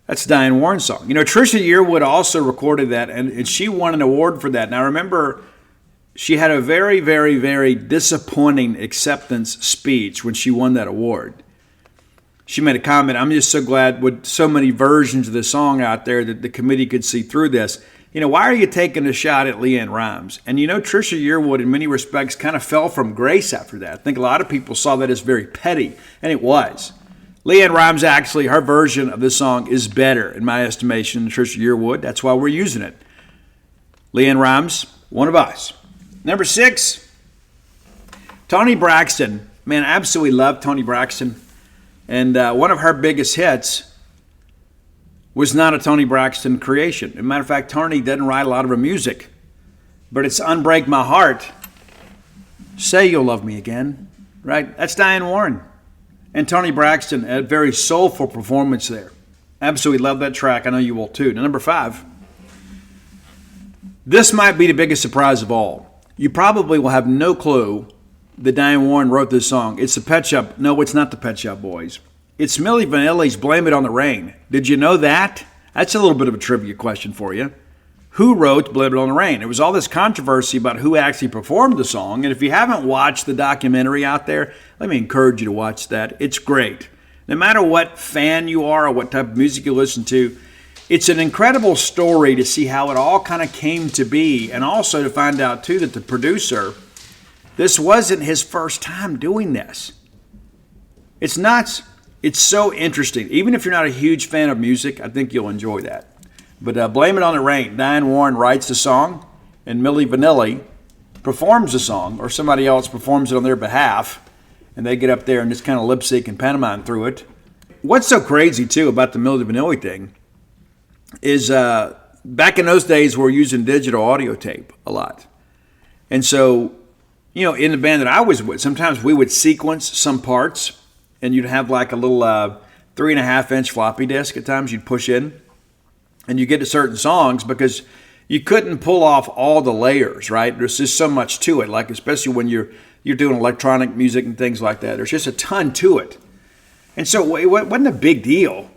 That's Diane Warren's song. Trisha Yearwood also recorded that, and she won an award for that. Now, remember, she had a very, very, very disappointing acceptance speech when she won that award. She made a comment, I'm just so glad with so many versions of the song out there that the committee could see through this. Why are you taking a shot at LeAnn Rimes? And Trisha Yearwood, in many respects, kind of fell from grace after that. I think a lot of people saw that as very petty, and it was. LeAnn Rimes, actually, her version of this song is better, in my estimation, than Trisha Yearwood. That's why we're using it. LeAnn Rimes, one of us. Number 6, Toni Braxton. Man, I absolutely love Toni Braxton. And one of her biggest hits was not a Toni Braxton creation. As a matter of fact, Toni doesn't write a lot of her music. But it's Unbreak My Heart. Say You'll Love Me Again. Right? That's Diane Warren. And Toni Braxton, a very soulful performance there. Absolutely love that track. I know you will too. Now, number 5. This might be the biggest surprise of all. You probably will have no clue that Diane Warren wrote this song. It's it's not the Pet Shop Boys. It's Milli Vanilli's Blame It on the Rain. Did you know that? That's a little bit of a trivia question for you. Who wrote Blame It on the Rain? There was all this controversy about who actually performed the song. And if you haven't watched the documentary out there, let me encourage you to watch that. It's great. No matter what fan you are or what type of music you listen to, it's an incredible story to see how it all kind of came to be. And also to find out, too, that the producer, this wasn't his first time doing this. It's nuts. It's so interesting. Even if you're not a huge fan of music, I think you'll enjoy that. But Blame It on the Rain. Diane Warren writes the song, and Milli Vanilli performs the song, or somebody else performs it on their behalf, and they get up there and just kind of lip sync and pantomime through it. What's so crazy, too, about the Milli Vanilli thing is back in those days, we were using digital audio tape a lot. And so, in the band that I was with, sometimes we would sequence some parts, and you'd have like a little 3.5-inch floppy disk at times you'd push in, and you get to certain songs because you couldn't pull off all the layers, right? There's just so much to it, like especially when you're doing electronic music and things like that. There's just a ton to it. And so it wasn't a big deal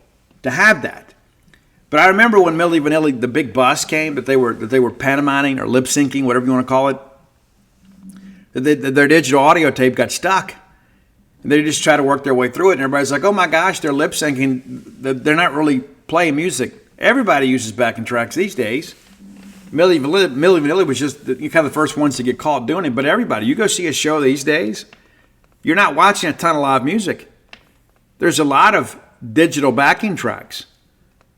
to have that. But I remember when Milli Vanilli, the big bust came that they were pantomiming or lip syncing, whatever you want to call it. Their digital audio tape got stuck. And they just try to work their way through it, and everybody's like, "Oh my gosh, they're lip syncing. They're not really playing music." Everybody uses backing tracks these days. Milli Vanilli was just kind of the first ones to get caught doing it, but everybody, you go see a show these days, you're not watching a ton of live music. There's a lot of digital backing tracks.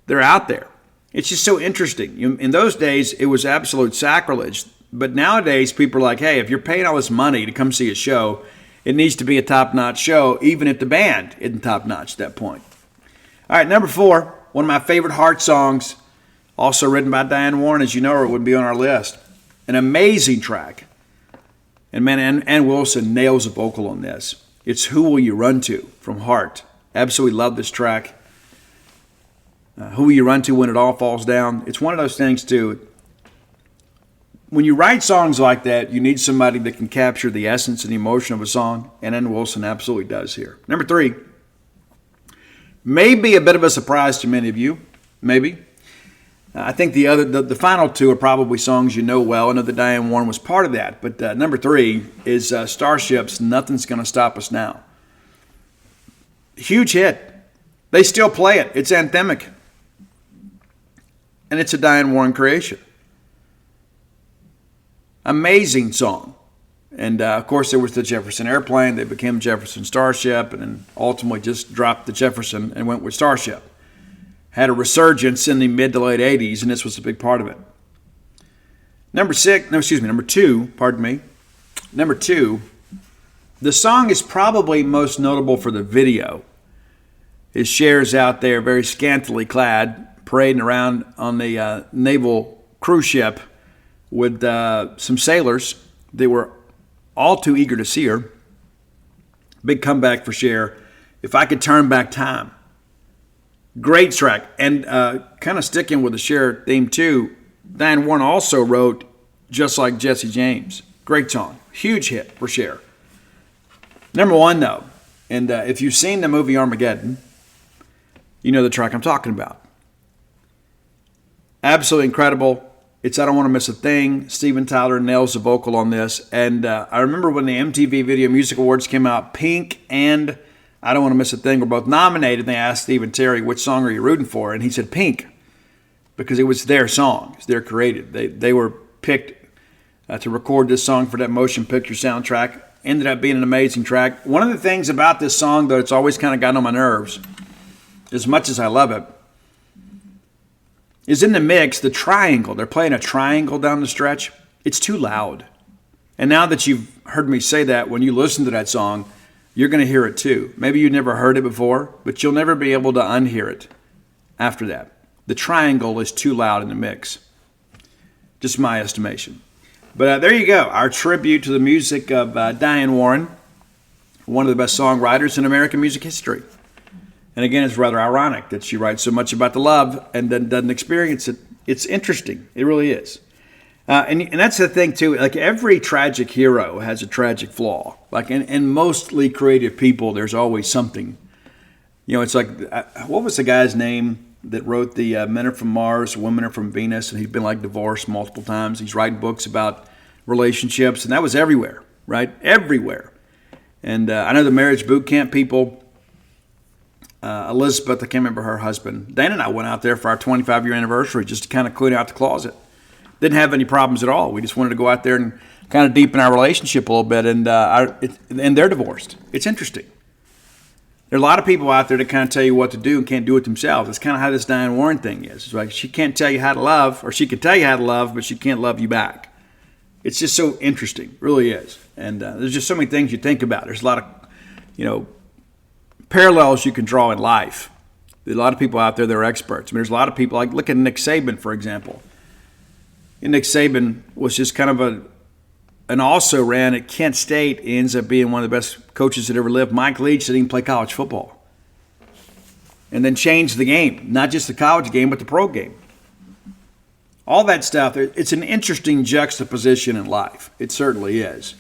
They're out there. It's just so interesting. In those days, it was absolute sacrilege. But nowadays, people are like, hey, if you're paying all this money to come see a show, it needs to be a top-notch show, even if the band isn't top-notch at that point. All right, number 4, one of my favorite Heart songs, also written by Diane Warren, as you know, or it would be on our list. An amazing track. And man, Ann Wilson nails the vocal on this. It's Who Will You Run To from Heart. Absolutely love this track. Who Will You Run To When It All Falls Down? It's one of those things, too. When you write songs like that, you need somebody that can capture the essence and the emotion of a song, and Ann Wilson absolutely does here. Number 3, may be a bit of a surprise to many of you, maybe. I think the final 2 are probably songs you know well. I know that Diane Warren was part of that, but number 3 is Starship's Nothing's Gonna Stop Us Now. Huge hit. They still play it. It's anthemic. And it's a Diane Warren creation. Amazing song. And, of course, there was the Jefferson Airplane. They became Jefferson Starship and then ultimately just dropped the Jefferson and went with Starship. Had a resurgence in the mid to late 80s, and this was a big part of it. Number 2, pardon me. Number 2, the song is probably most notable for the video. His Cher's out there very scantily clad, parading around on the naval cruise ship with some sailors. They were all too eager to see her. Big comeback for Cher. If I Could Turn Back Time. Great track. And kind of sticking with the Cher theme too, Diane Warren also wrote Just Like Jesse James. Great song. Huge hit for Cher. Number 1 though, and if you've seen the movie Armageddon, you know the track I'm talking about. Absolutely incredible. It's I Don't Want to Miss a Thing. Steven Tyler nails the vocal on this. And I remember when the MTV Video Music Awards came out, Pink and I Don't Want to Miss a Thing were both nominated. They asked Stephen Terry, which song are you rooting for? And he said Pink, because it was their song. It's their created. They were picked to record this song for that motion picture soundtrack. Ended up being an amazing track. One of the things about this song, though, it's always kind of gotten on my nerves, as much as I love it, is in the mix, the triangle. They're playing a triangle down the stretch. It's too loud. And now that you've heard me say that, when you listen to that song, you're going to hear it too. Maybe you never heard it before, but you'll never be able to unhear it after that. The triangle is too loud in the mix. Just my estimation. But there you go. Our tribute to the music of Diane Warren, one of the best songwriters in American music history. And again, it's rather ironic that she writes so much about the love and then doesn't experience it. It's interesting. It really is. And that's the thing, too. Like, every tragic hero has a tragic flaw. Like, in mostly creative people, there's always something. You know, it's like, what was the guy's name that wrote the Men Are From Mars, Women Are From Venus, and he's been, like, divorced multiple times. He's writing books about relationships, and that was everywhere, right? Everywhere. And I know the Marriage Boot Camp people, Elizabeth, I can't remember her husband. Dan and I went out there for our 25-year anniversary just to kind of clean out the closet. Didn't have any problems at all. We just wanted to go out there and kind of deepen our relationship a little bit, and they're divorced. It's interesting. There are a lot of people out there that kind of tell you what to do and can't do it themselves. That's kind of how this Diane Warren thing is. It's like she can't tell you how to love, or she can tell you how to love, but she can't love you back. It's just so interesting. It really is. And there's just so many things you think about. There's a lot of, parallels you can draw in life. There's a lot of people out there that are experts. I mean, there's a lot of people, like look at Nick Saban, for example. And Nick Saban was just kind of an also-ran at Kent State. He ends up being one of the best coaches that ever lived. Mike Leach didn't even play college football. and then changed the game, not just the college game, but the pro game. All that stuff, it's an interesting juxtaposition in life. It certainly is.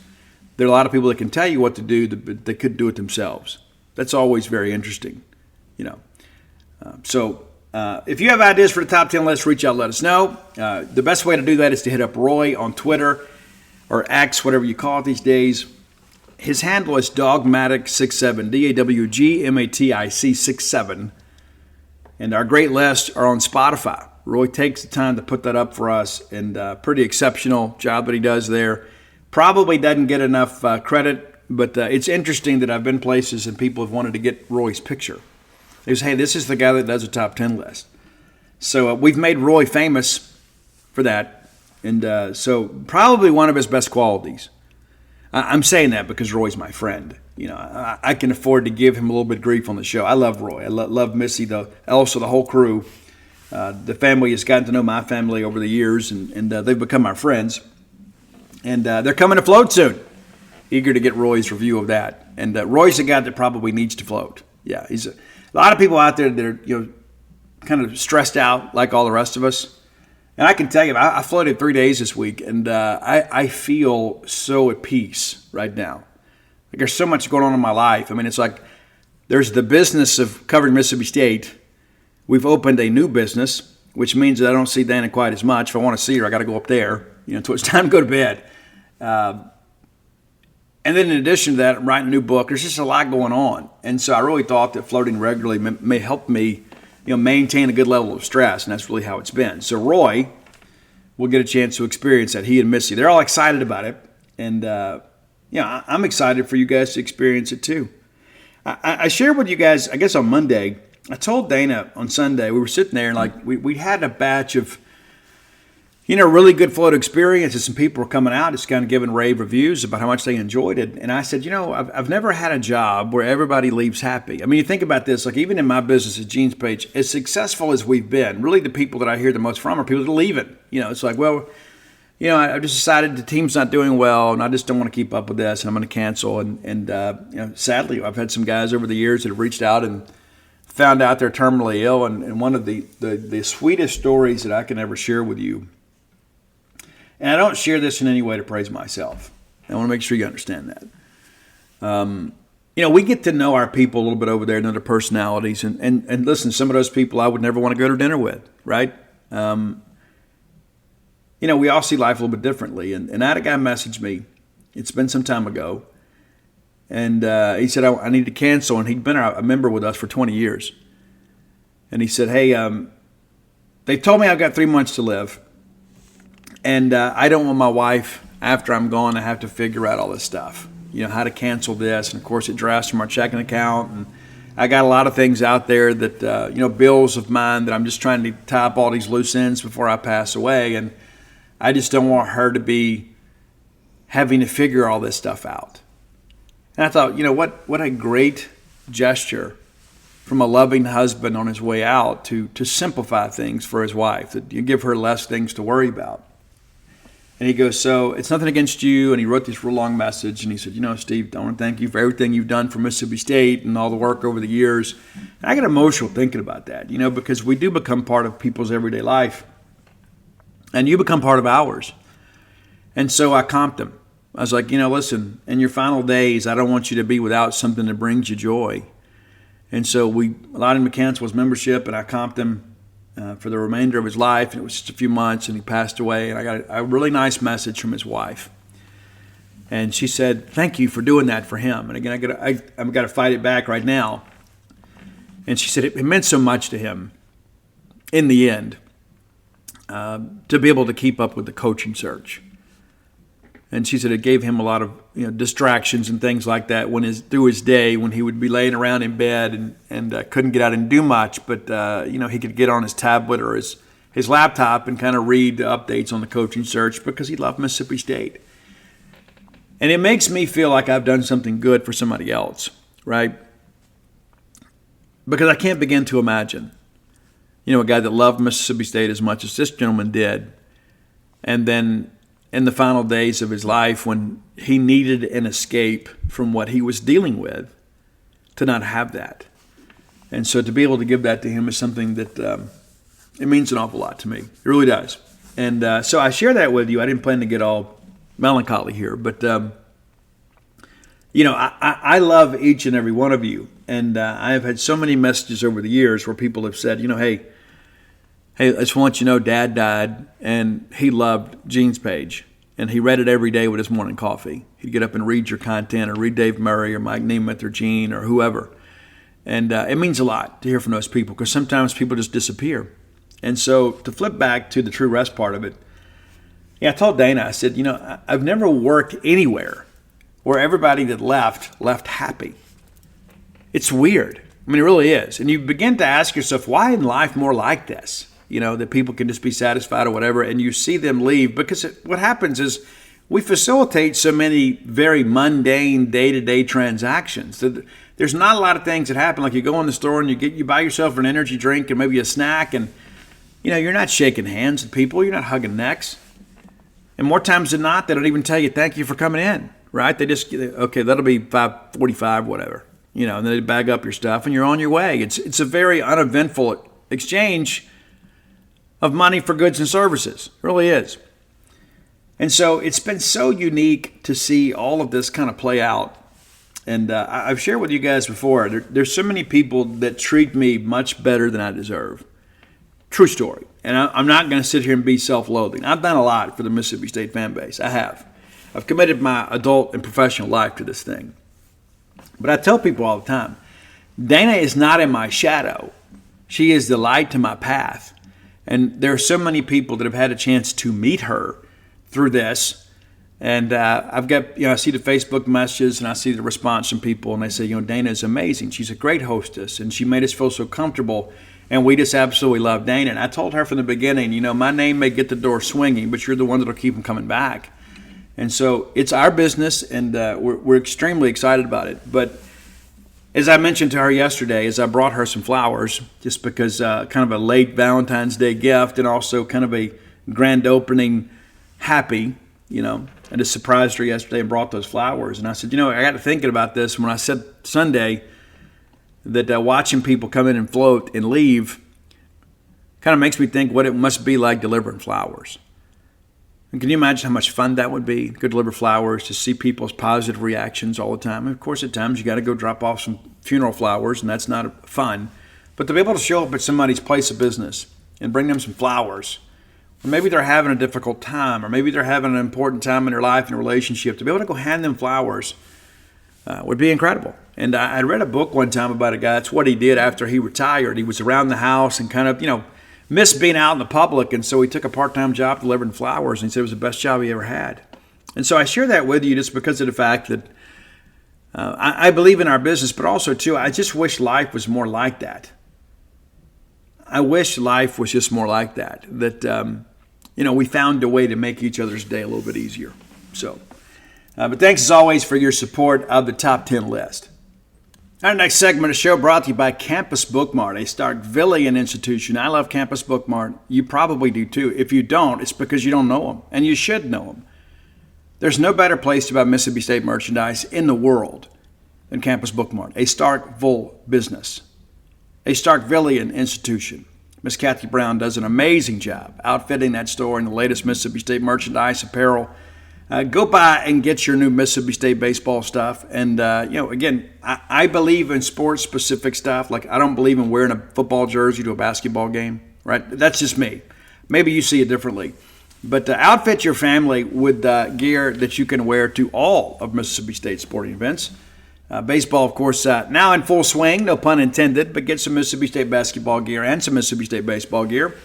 There are a lot of people that can tell you what to do, but they couldn't do it themselves. That's always very interesting, So if you have ideas for the top 10 list, reach out, let us know. The best way to do that is to hit up Roy on Twitter or X, whatever you call it these days. His handle is Dogmatic67, DAWGMATIC 67. And our great lists are on Spotify. Roy takes the time to put that up for us, and pretty exceptional job that he does there. Probably doesn't get enough credit, but it's interesting that I've been places and people have wanted to get Roy's picture. They say, hey, this is the guy that does a top 10 list. So we've made Roy famous for that, and so probably one of his best qualities. I'm saying that because Roy's my friend. I can afford to give him a little bit of grief on the show. I love Roy. I love Missy, also the whole crew. The family has gotten to know my family over the years, and they've become our friends. And they're coming to float soon. Eager to get Roy's review of that. And Roy's the guy that probably needs to float. Yeah, he's a lot of people out there that are kind of stressed out like all the rest of us. And I can tell you, I floated 3 days this week, and I feel so at peace right now. Like there's so much going on in my life. I mean, it's like there's the business of covering Mississippi State. We've opened a new business, which means that I don't see Dana quite as much. If I want to see her, I got to go up there, until it's time to go to bed. And then in addition to that, I'm writing a new book. There's just a lot going on. And so I really thought that floating regularly may help me maintain a good level of stress, and that's really how it's been. So Roy will get a chance to experience that. He and Missy, they're all excited about it, and I'm excited for you guys to experience it too. I shared with you guys, I guess on Monday, I told Dana on Sunday, we were sitting there and we had a batch of really good float experiences. Some people were coming out, just kind of giving rave reviews about how much they enjoyed it. And I said, I've never had a job where everybody leaves happy. I mean, you think about this, like even in my business at Gene's Page, as successful as we've been, really the people that I hear the most from are people that are leaving. It's like, well, I just decided the team's not doing well and I just don't want to keep up with this and I'm going to cancel. And sadly, I've had some guys over the years that have reached out and found out they're terminally ill. And one of the sweetest stories that I can ever share with you, and I don't share this in any way to praise myself. I want to make sure you understand that. We get to know our people a little bit over there, know their personalities. And listen, some of those people I would never want to go to dinner with, right? We all see life a little bit differently. And I had a guy message me. It's been some time ago. And he said, I need to cancel. And he'd been a member with us for 20 years. And he said, hey, they told me I've got 3 months to live. And I don't want my wife, after I'm gone, to have to figure out all this stuff. How to cancel this. And, of course, it drafts from our checking account. And I got a lot of things out there that, bills of mine that I'm just trying to tie up all these loose ends before I pass away. And I just don't want her to be having to figure all this stuff out. And I thought, what a great gesture from a loving husband on his way out to simplify things for his wife, that you give her less things to worry about. And he goes, so it's nothing against you. And he wrote this real long message. And he said, Steve, I want to thank you for everything you've done for Mississippi State and all the work over the years. And I get emotional thinking about that, because we do become part of people's everyday life. And you become part of ours. And so I comped him. I was like, listen, in your final days, I don't want you to be without something that brings you joy. And so we allowed him to cancel his membership, and I comped him for the remainder of his life. And it was just a few months, and he passed away. And I got a really nice message from his wife. And she said, thank you for doing that for him. And again, I've got to fight it back right now. And she said it meant so much to him in the end to be able to keep up with the coaching search. And she said it gave him a lot of distractions and things like that through his day when he would be laying around in bed and couldn't get out and do much. But, he could get on his tablet or his laptop and kind of read the updates on the coaching search because he loved Mississippi State. And it makes me feel like I've done something good for somebody else, right? Because I can't begin to imagine, a guy that loved Mississippi State as much as this gentleman did. And then in the final days of his life, when he needed an escape from what he was dealing with, to not have that. And so to be able to give that to him is something that it means an awful lot to me. It really does. And so I share that with you. I didn't plan to get all melancholy here, but I love each and every one of you. And I have had so many messages over the years where people have said, hey, I just want you to know Dad died, and he loved Gene's page. And he read it every day with his morning coffee. He'd get up and read your content or read Dave Murray or Mike Nemeth or Gene or whoever. And it means a lot to hear from those people because sometimes people just disappear. And so to flip back to the true rest part of it, I told Dana, I said, I've never worked anywhere where everybody that left happy. It's weird. I mean, it really is. And you begin to ask yourself, why isn't life more like this? That people can just be satisfied or whatever, and you see them leave because what happens is we facilitate so many very mundane day-to-day transactions. There's not a lot of things that happen. Like you go in the store and you buy yourself an energy drink and maybe a snack, and you're not shaking hands with people, you're not hugging necks. And more times than not, they don't even tell you thank you for coming in, right? They just okay, that'll be $5.45, whatever, and then they bag up your stuff and you're on your way. It's a very uneventful exchange of money for goods and services. It really is. And so it's been so unique to see all of this kind of play out. And I've shared with you guys before, there's so many people that treat me much better than I deserve. True story. And I'm not going to sit here and be self-loathing. I've done a lot for the Mississippi State fan base. I have. I've committed my adult and professional life to this thing. But I tell people all the time, Dana is not in my shadow. She is the light to my path. And there are so many people that have had a chance to meet her through this. And I've got, I see the Facebook messages and I see the response from people and they say, Dana is amazing. She's a great hostess and she made us feel so comfortable. And we just absolutely love Dana. And I told her from the beginning, my name may get the door swinging, but you're the one that'll keep them coming back. And so it's our business and we're extremely excited about it. But as I mentioned to her yesterday, as I brought her some flowers, just because kind of a late Valentine's Day gift and also kind of a grand opening happy, I just surprised her yesterday and brought those flowers. And I said, I got to thinking about this when I said Sunday that watching people come in and float and leave kind of makes me think what it must be like delivering flowers. And can you imagine how much fun that would be? Go deliver flowers, to see people's positive reactions all the time. And of course, at times you got to go drop off some funeral flowers, and that's not fun. But to be able to show up at somebody's place of business and bring them some flowers, or maybe they're having a difficult time, or maybe they're having an important time in their life and relationship, to be able to go hand them flowers would be incredible. And I read a book one time about a guy. That's what he did after he retired. He was around the house and kind of, missed being out in the public, and so he took a part-time job delivering flowers, and he said it was the best job he ever had. And so I share that with you just because of the fact that I believe in our business, but also, too, I just wish life was more like that. I wish life was just more like that, we found a way to make each other's day a little bit easier. So, but thanks, as always, for your support of the Top 10 list. Our next segment of the show brought to you by Campus Bookmart, a Starkvillian institution. I love Campus Bookmart. You probably do too. If you don't, it's because you don't know them, and you should know them. There's no better place to buy Mississippi State merchandise in the world than Campus Bookmart, a Starkville business, a Starkvillian institution. Miss Kathy Brown does an amazing job outfitting that store in the latest Mississippi State merchandise, apparel. Go by and get your new Mississippi State baseball stuff. And, again, I believe in sports-specific stuff. Like, I don't believe in wearing a football jersey to a basketball game, right? That's just me. Maybe you see it differently. But outfit your family with gear that you can wear to all of Mississippi State sporting events. Baseball, of course, now in full swing, no pun intended, but get some Mississippi State basketball gear and some Mississippi State baseball gear.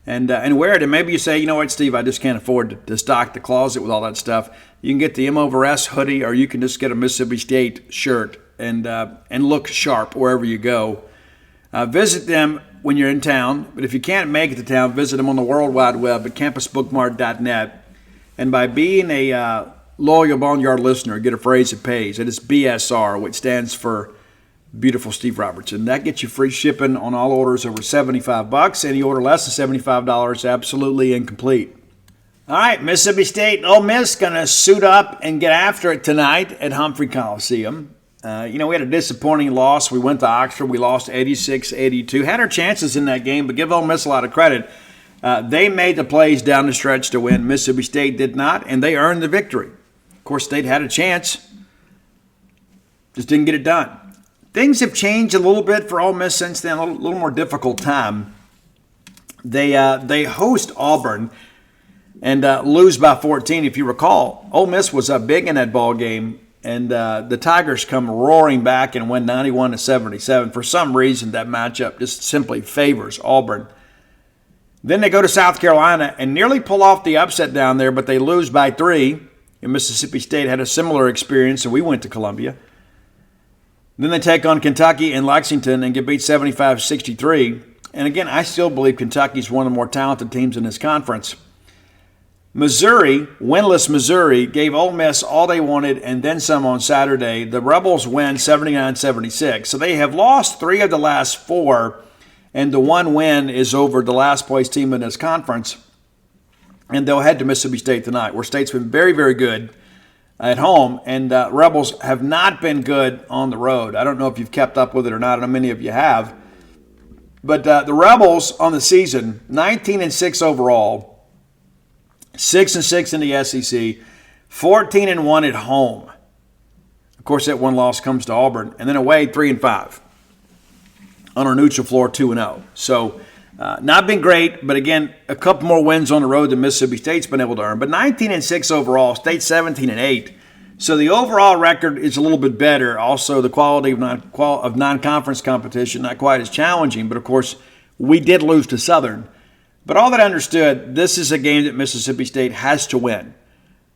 And wear it. And maybe you say, you know what, Steve, I just can't afford to stock the closet with all that stuff. You can get the M over S hoodie, or you can just get a Mississippi State shirt and look sharp wherever you go. Visit them when you're in town. But if you can't make it to town, visit them on the World Wide Web at campusbookmart.net. And by being a loyal Boneyard listener, get a phrase that pays. It is BSR, which stands for Beautiful Steve Robertson. That gets you free shipping on all orders over $75. Any order less than $75, absolutely incomplete. All right, Mississippi State and Ole Miss going to suit up and get after it tonight at Humphrey Coliseum. We had a disappointing loss. We went to Oxford. We lost 86-82. Had our chances in that game, but give Ole Miss a lot of credit. They made the plays down the stretch to win. Mississippi State did not, and they earned the victory. Of course, State had a chance. Just didn't get it done. Things have changed a little bit for Ole Miss since then, a little more difficult time. They host Auburn and lose by 14. If you recall, Ole Miss was up big in that ball game, and the Tigers come roaring back and win 91-77. For some reason, that matchup just simply favors Auburn. Then they go to South Carolina and nearly pull off the upset down there, but they lose by 3. And Mississippi State had a similar experience, and we went to Columbia. Then they take on Kentucky and Lexington and get beat 75-63. And again, I still believe Kentucky's one of the more talented teams in this conference. Missouri, winless Missouri, gave Ole Miss all they wanted and then some on Saturday. The Rebels win 79-76. So they have lost 3 of the last 4, and the one win is over the last place team in this conference. And they'll head to Mississippi State tonight, where State's been very, very good at home, and Rebels have not been good on the road. I don't know if you've kept up with it or not. I know many of you have. But the Rebels on the season, 19-6 overall, 6-6 in the SEC, 14-1 at home. Of course, that one loss comes to Auburn, and then away 3-5 on our neutral floor, 2-0. So not been great, but again, a couple more wins on the road than Mississippi State's been able to earn. But 19-6 overall, State 17-8. So the overall record is a little bit better. Also, the quality of non-conference competition not quite as challenging. But of course, we did lose to Southern. But all that understood, this is a game that Mississippi State has to win.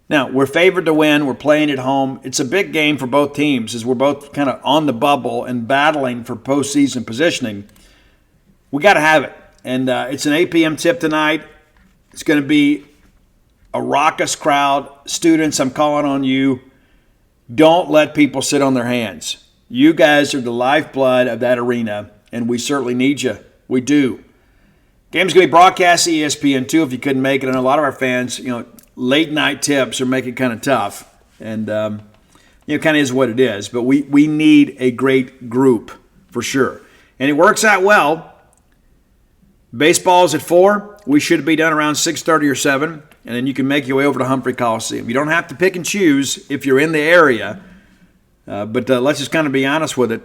Now, we're favored to win. We're playing at home. It's a big game for both teams as we're both kind of on the bubble and battling for postseason positioning. We got to have it. And it's an 8 p.m. tip tonight. It's going to be a raucous crowd. Students, I'm calling on you. Don't let people sit on their hands. You guys are the lifeblood of that arena, and we certainly need you. We do. Game's going to be broadcast at ESPN2 if you couldn't make it. I know a lot of our fans, late night tips are making it kind of tough. And, kind of is what it is. But we need a great group for sure. And it works out well. Baseball's at 4. We should be done around 6:30 or 7, and then you can make your way over to Humphrey Coliseum. You don't have to pick and choose if you're in the area, but let's just kind of be honest with it.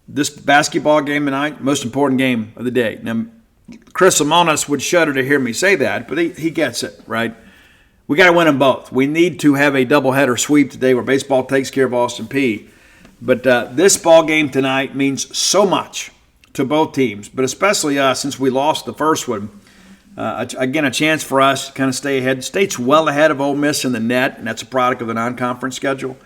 This basketball game tonight, most important game of the day. Now, Chris Lamonis would shudder to hear me say that, but he gets it, right? We got to win them both. We need to have a doubleheader sweep today where baseball takes care of Austin Peay. But this ball game tonight means so much to both teams, but especially us since we lost the first one. Again, a chance for us to kind of stay ahead. State's well ahead of Ole Miss in the net, and that's a product of the non-conference schedule.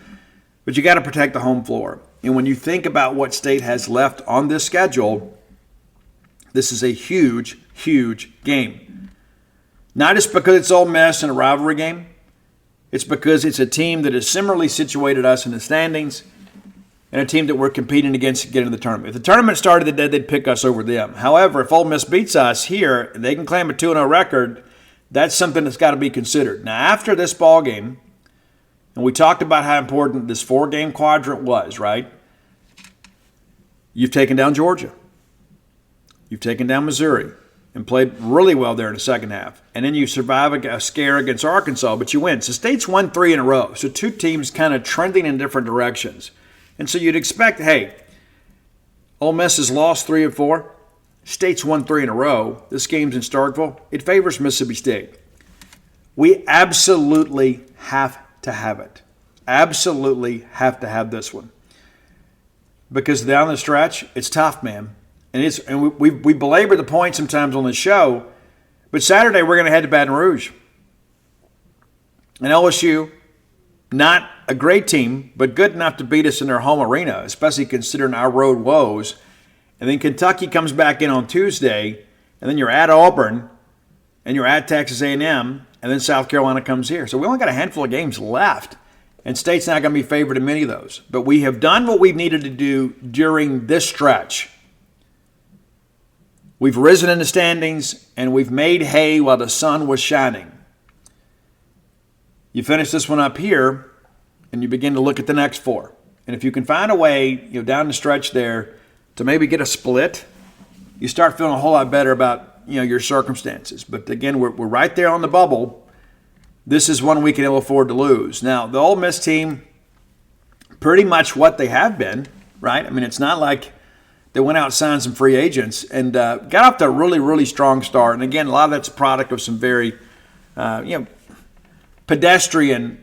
But you got to protect the home floor. And when you think about what State has left on this schedule, this is a huge, huge game. Not just because it's Ole Miss and a rivalry game. It's because it's a team that has similarly situated us in the standings, and a team that we're competing against to get into the tournament. If the tournament started today, they'd pick us over them. However, if Ole Miss beats us here, and they can claim a 2-0 record, that's something that's got to be considered. Now, after this ball game, and we talked about how important this 4-game quadrant was, right? You've taken down Georgia. You've taken down Missouri and played really well there in the second half. And then you survive a scare against Arkansas, but you win. So State's won 3 in a row. So 2 teams kind of trending in different directions. And so you'd expect, hey, Ole Miss has lost 3 of 4. State's won 3 in a row. This game's in Starkville. It favors Mississippi State. We absolutely have to have it. Absolutely have to have this one. Because down the stretch, it's tough, man. And we belabor the point sometimes on the show, but Saturday we're going to head to Baton Rouge. And LSU, not a great team, but good enough to beat us in their home arena, especially considering our road woes. And then Kentucky comes back in on Tuesday, and then you're at Auburn, and you're at Texas A&M, and then South Carolina comes here. So we only got a handful of games left, and State's not going to be favored in many of those. But we have done what we've needed to do during this stretch. We've risen in the standings, and we've made hay while the sun was shining. You finish this one up here, and you begin to look at the next 4. And if you can find a way, down the stretch there to maybe get a split, you start feeling a whole lot better about, your circumstances. But again, we're right there on the bubble. This is one we can ill afford to lose. Now, the Ole Miss team, pretty much what they have been, right? I mean, it's not like they went out and signed some free agents and got off to a really, really strong start. And again, a lot of that's a product of some very, pedestrian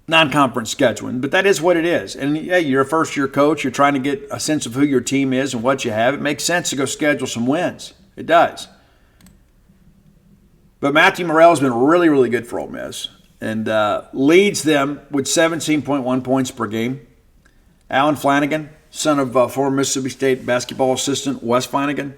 non-conference scheduling, but that is what it is. And yeah, you're a first-year coach. You're trying to get a sense of who your team is and what you have. It makes sense to go schedule some wins. It does. But Matthew Morrell's been really, really good for Ole Miss and leads them with 17.1 points per game. Alan Flanagan, son of former Mississippi State basketball assistant Wes Flanagan,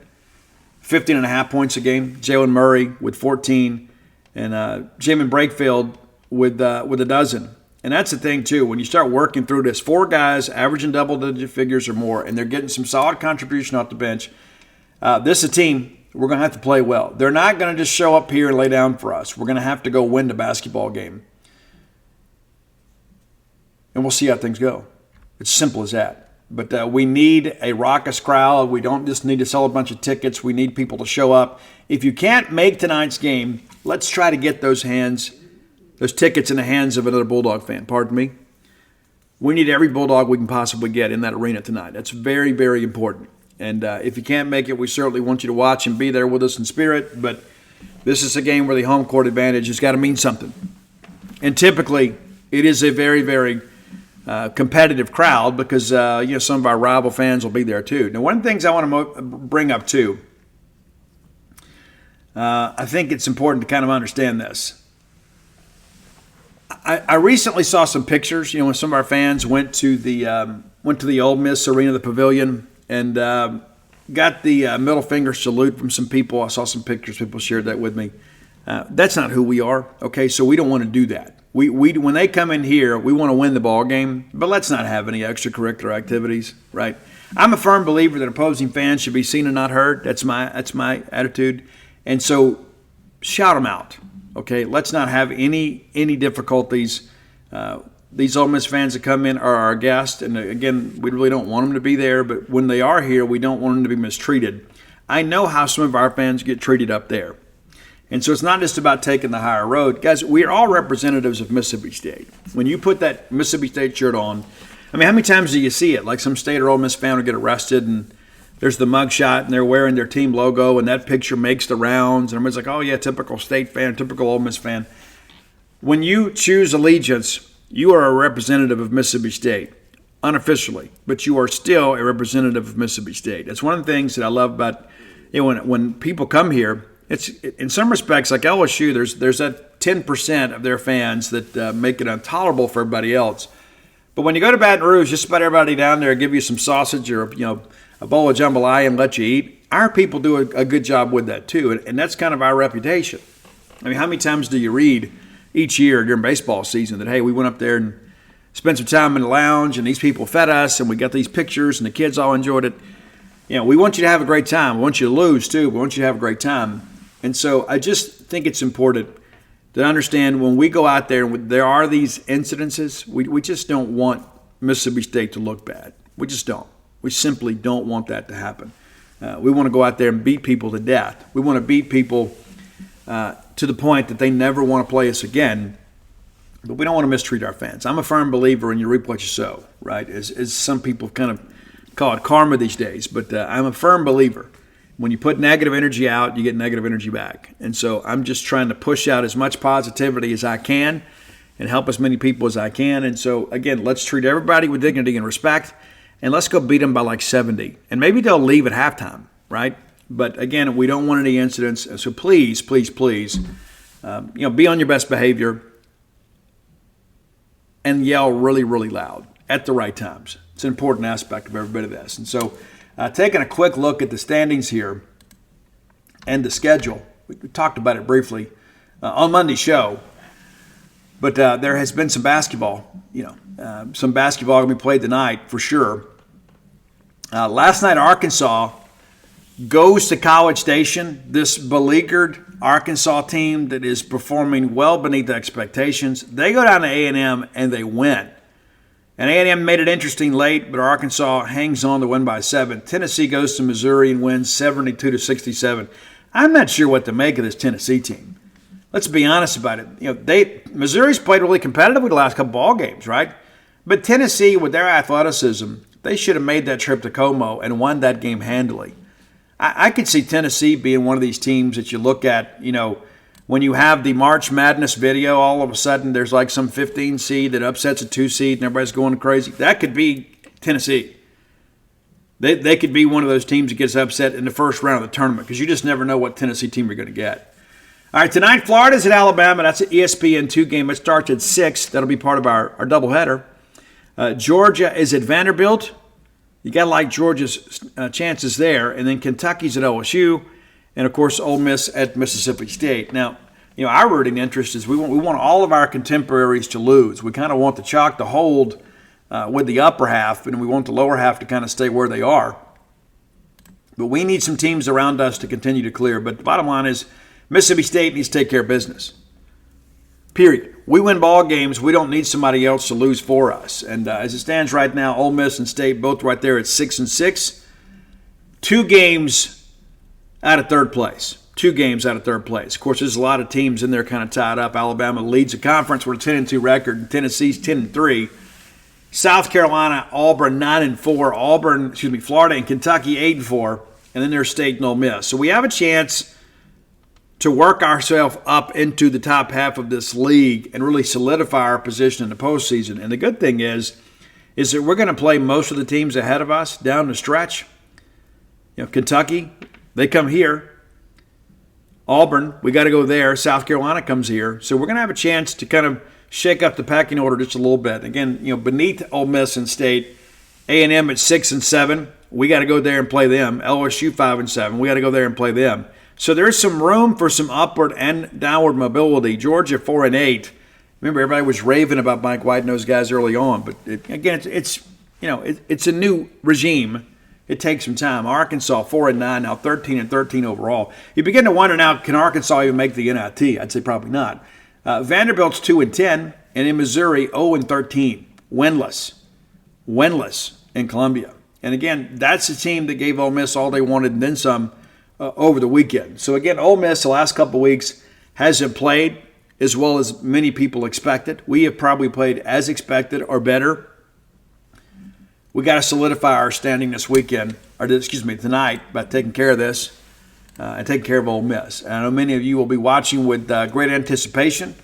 15.5 points a game. Jalen Murray with 14, and Jamin Brakefield with a dozen. And that's the thing, too. When you start working through this, 4 guys averaging double-digit figures or more, and they're getting some solid contribution off the bench, this is a team we're going to have to play well. They're not going to just show up here and lay down for us. We're going to have to go win the basketball game. And we'll see how things go. It's simple as that. But we need a raucous crowd. We don't just need to sell a bunch of tickets. We need people to show up. If you can't make tonight's game, let's try to get those tickets in the hands of another Bulldog fan. Pardon me. We need every Bulldog we can possibly get in that arena tonight. That's very, very important. And if you can't make it, we certainly want you to watch and be there with us in spirit. But this is a game where the home court advantage has got to mean something. And typically, it is a very, very competitive crowd because some of our rival fans will be there too. Now, one of the things I want to bring up too, I think it's important to kind of understand this. I recently saw some pictures. When some of our fans went to the Ole Miss arena, the pavilion, and got the middle finger salute from some people. I saw some pictures. People shared that with me. That's not who we are. Okay, so we don't want to do that. We when they come in here, we want to win the ball game, but let's not have any extracurricular activities, right? I'm a firm believer that opposing fans should be seen and not heard. That's my attitude, and so shout them out. Okay, let's not have any difficulties. These Ole Miss fans that come in are our guests, and again, we really don't want them to be there, but when they are here, we don't want them to be mistreated. I know how some of our fans get treated up there. And so it's not just about taking the higher road. Guys, we are all representatives of Mississippi State. When you put that Mississippi State shirt on, I mean, how many times do you see it? Like some State or Ole Miss fan will get arrested and there's the mug shot and they're wearing their team logo and that picture makes the rounds. And everybody's like, oh, yeah, typical State fan, typical Ole Miss fan. When you choose allegiance, you are a representative of Mississippi State, unofficially, but you are still a representative of Mississippi State. That's one of the things that I love about when people come here. It's in some respects like LSU. There's that 10% of their fans that make it intolerable for everybody else. But when you go to Baton Rouge, just about everybody down there give you some sausage or a bowl of jambalaya and let you eat. Our people do a good job with that too, and that's kind of our reputation. I mean, how many times do you read each year during baseball season that, hey, we went up there and spent some time in the lounge and these people fed us and we got these pictures and the kids all enjoyed it. We want you to have a great time. We want you to lose too, but we want you to have a great time. And so I just think it's important to understand when we go out there and there are these incidences, we just don't want Mississippi State to look bad. We just don't. We simply don't want that to happen. We want to go out there and beat people to death. We want to beat people to the point that they never want to play us again, but we don't want to mistreat our fans. I'm a firm believer in you reap what you sow, right? As some people kind of call it karma these days, but I'm a firm believer. When you put negative energy out, you get negative energy back. And so I'm just trying to push out as much positivity as I can and help as many people as I can. And so, again, let's treat everybody with dignity and respect, and let's go beat them by like 70. And maybe they'll leave at halftime, right? But, again, we don't want any incidents. So please, please, please, be on your best behavior and yell really, really loud at the right times. It's an important aspect of every bit of this. And so taking a quick look at the standings here and the schedule. We talked about it briefly on Monday's show, but there has been some basketball. Some basketball going to be played tonight for sure. Last night, Arkansas goes to College Station, this beleaguered Arkansas team that is performing well beneath expectations. They go down to A&M and they win. And A&M made it interesting late, but Arkansas hangs on to win by 7. Tennessee goes to Missouri and wins 72-67. I'm not sure what to make of this Tennessee team. Let's be honest about it. Missouri's played really competitively the last couple ball games, right? But Tennessee, with their athleticism, they should have made that trip to Como and won that game handily. I could see Tennessee being one of these teams that you look at, when you have the March Madness video, all of a sudden there's like some 15 seed that upsets a 2 seed and everybody's going crazy. That could be Tennessee. They could be one of those teams that gets upset in the first round of the tournament because you just never know what Tennessee team you're going to get. All right, tonight Florida's at Alabama. That's an ESPN2 game. It starts at 6. That'll be part of our doubleheader. Georgia is at Vanderbilt. You got to like Georgia's chances there. And then Kentucky's at OSU. And, of course, Ole Miss at Mississippi State. Now, our rooting interest is we want all of our contemporaries to lose. We kind of want the chalk to hold with the upper half, and we want the lower half to kind of stay where they are. But we need some teams around us to continue to clear. But the bottom line is Mississippi State needs to take care of business. Period. We win ball games. We don't need somebody else to lose for us. And as it stands right now, Ole Miss and State both right there at 6-6. 2 games out of third place. 2 games out of third place. Of course, there's a lot of teams in there kind of tied up. Alabama leads the conference with a 10-2 record, and Tennessee's 10-3. South Carolina, Auburn 9-4. Florida and Kentucky 8-4, and then there's State and Ole Miss. So we have a chance to work ourselves up into the top half of this league and really solidify our position in the postseason. And the good thing is that we're going to play most of the teams ahead of us down the stretch. Kentucky, they come here. Auburn, we got to go there. South Carolina comes here. So we're going to have a chance to kind of shake up the packing order just a little bit. Again, beneath Ole Miss and State, A&M at 6-7. We got to go there and play them. LSU 5-7. We got to go there and play them. So there's some room for some upward and downward mobility. Georgia 4-8. Remember, everybody was raving about Mike White and those guys early on, but it's a new regime. It takes some time. Arkansas 4-9, now 13-13 overall. You begin to wonder now, can Arkansas even make the NIT? I'd say probably not. Vanderbilt's 2-10, and in Missouri 0-13, winless in Columbia. And again, that's the team that gave Ole Miss all they wanted and then some over the weekend. So again, Ole Miss the last couple of weeks hasn't played as well as many people expected. We have probably played as expected or better. We got to solidify our standing this weekend, tonight, by taking care of this and taking care of Ole Miss. And I know many of you will be watching with great anticipation.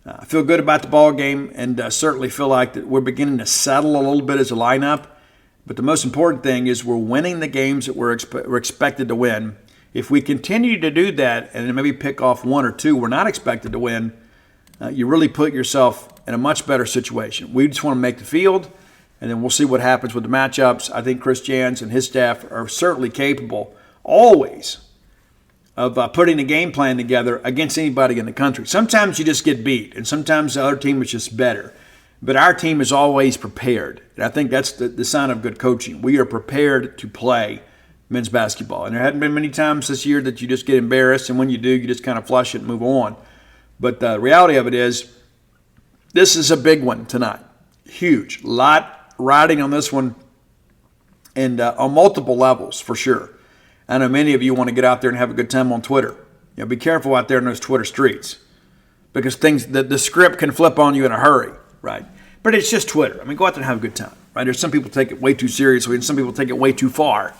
I feel good about the ball game and certainly feel like that we're beginning to settle a little bit as a lineup. But the most important thing is we're winning the games that we're expected to win. If we continue to do that and then maybe pick off 1 or 2 we're not expected to win, you really put yourself in a much better situation. We just want to make the field, and then we'll see what happens with the matchups. I think Chris Jans and his staff are certainly capable, always, of putting a game plan together against anybody in the country. Sometimes you just get beat, and sometimes the other team is just better. But our team is always prepared. And I think that's the sign of good coaching. We are prepared to play men's basketball. And there hadn't been many times this year that you just get embarrassed, and when you do, you just kind of flush it and move on. But the reality of it is, this is a big one tonight. Huge. A lot riding on this one, and on multiple levels for sure. I know many of you want to get out there and have a good time on Twitter. Be careful out there in those Twitter streets, because the script can flip on you in a hurry. Right. But it's just Twitter. Go out there and have a good time. Right. There's some people take it way too seriously and some people take it way too far.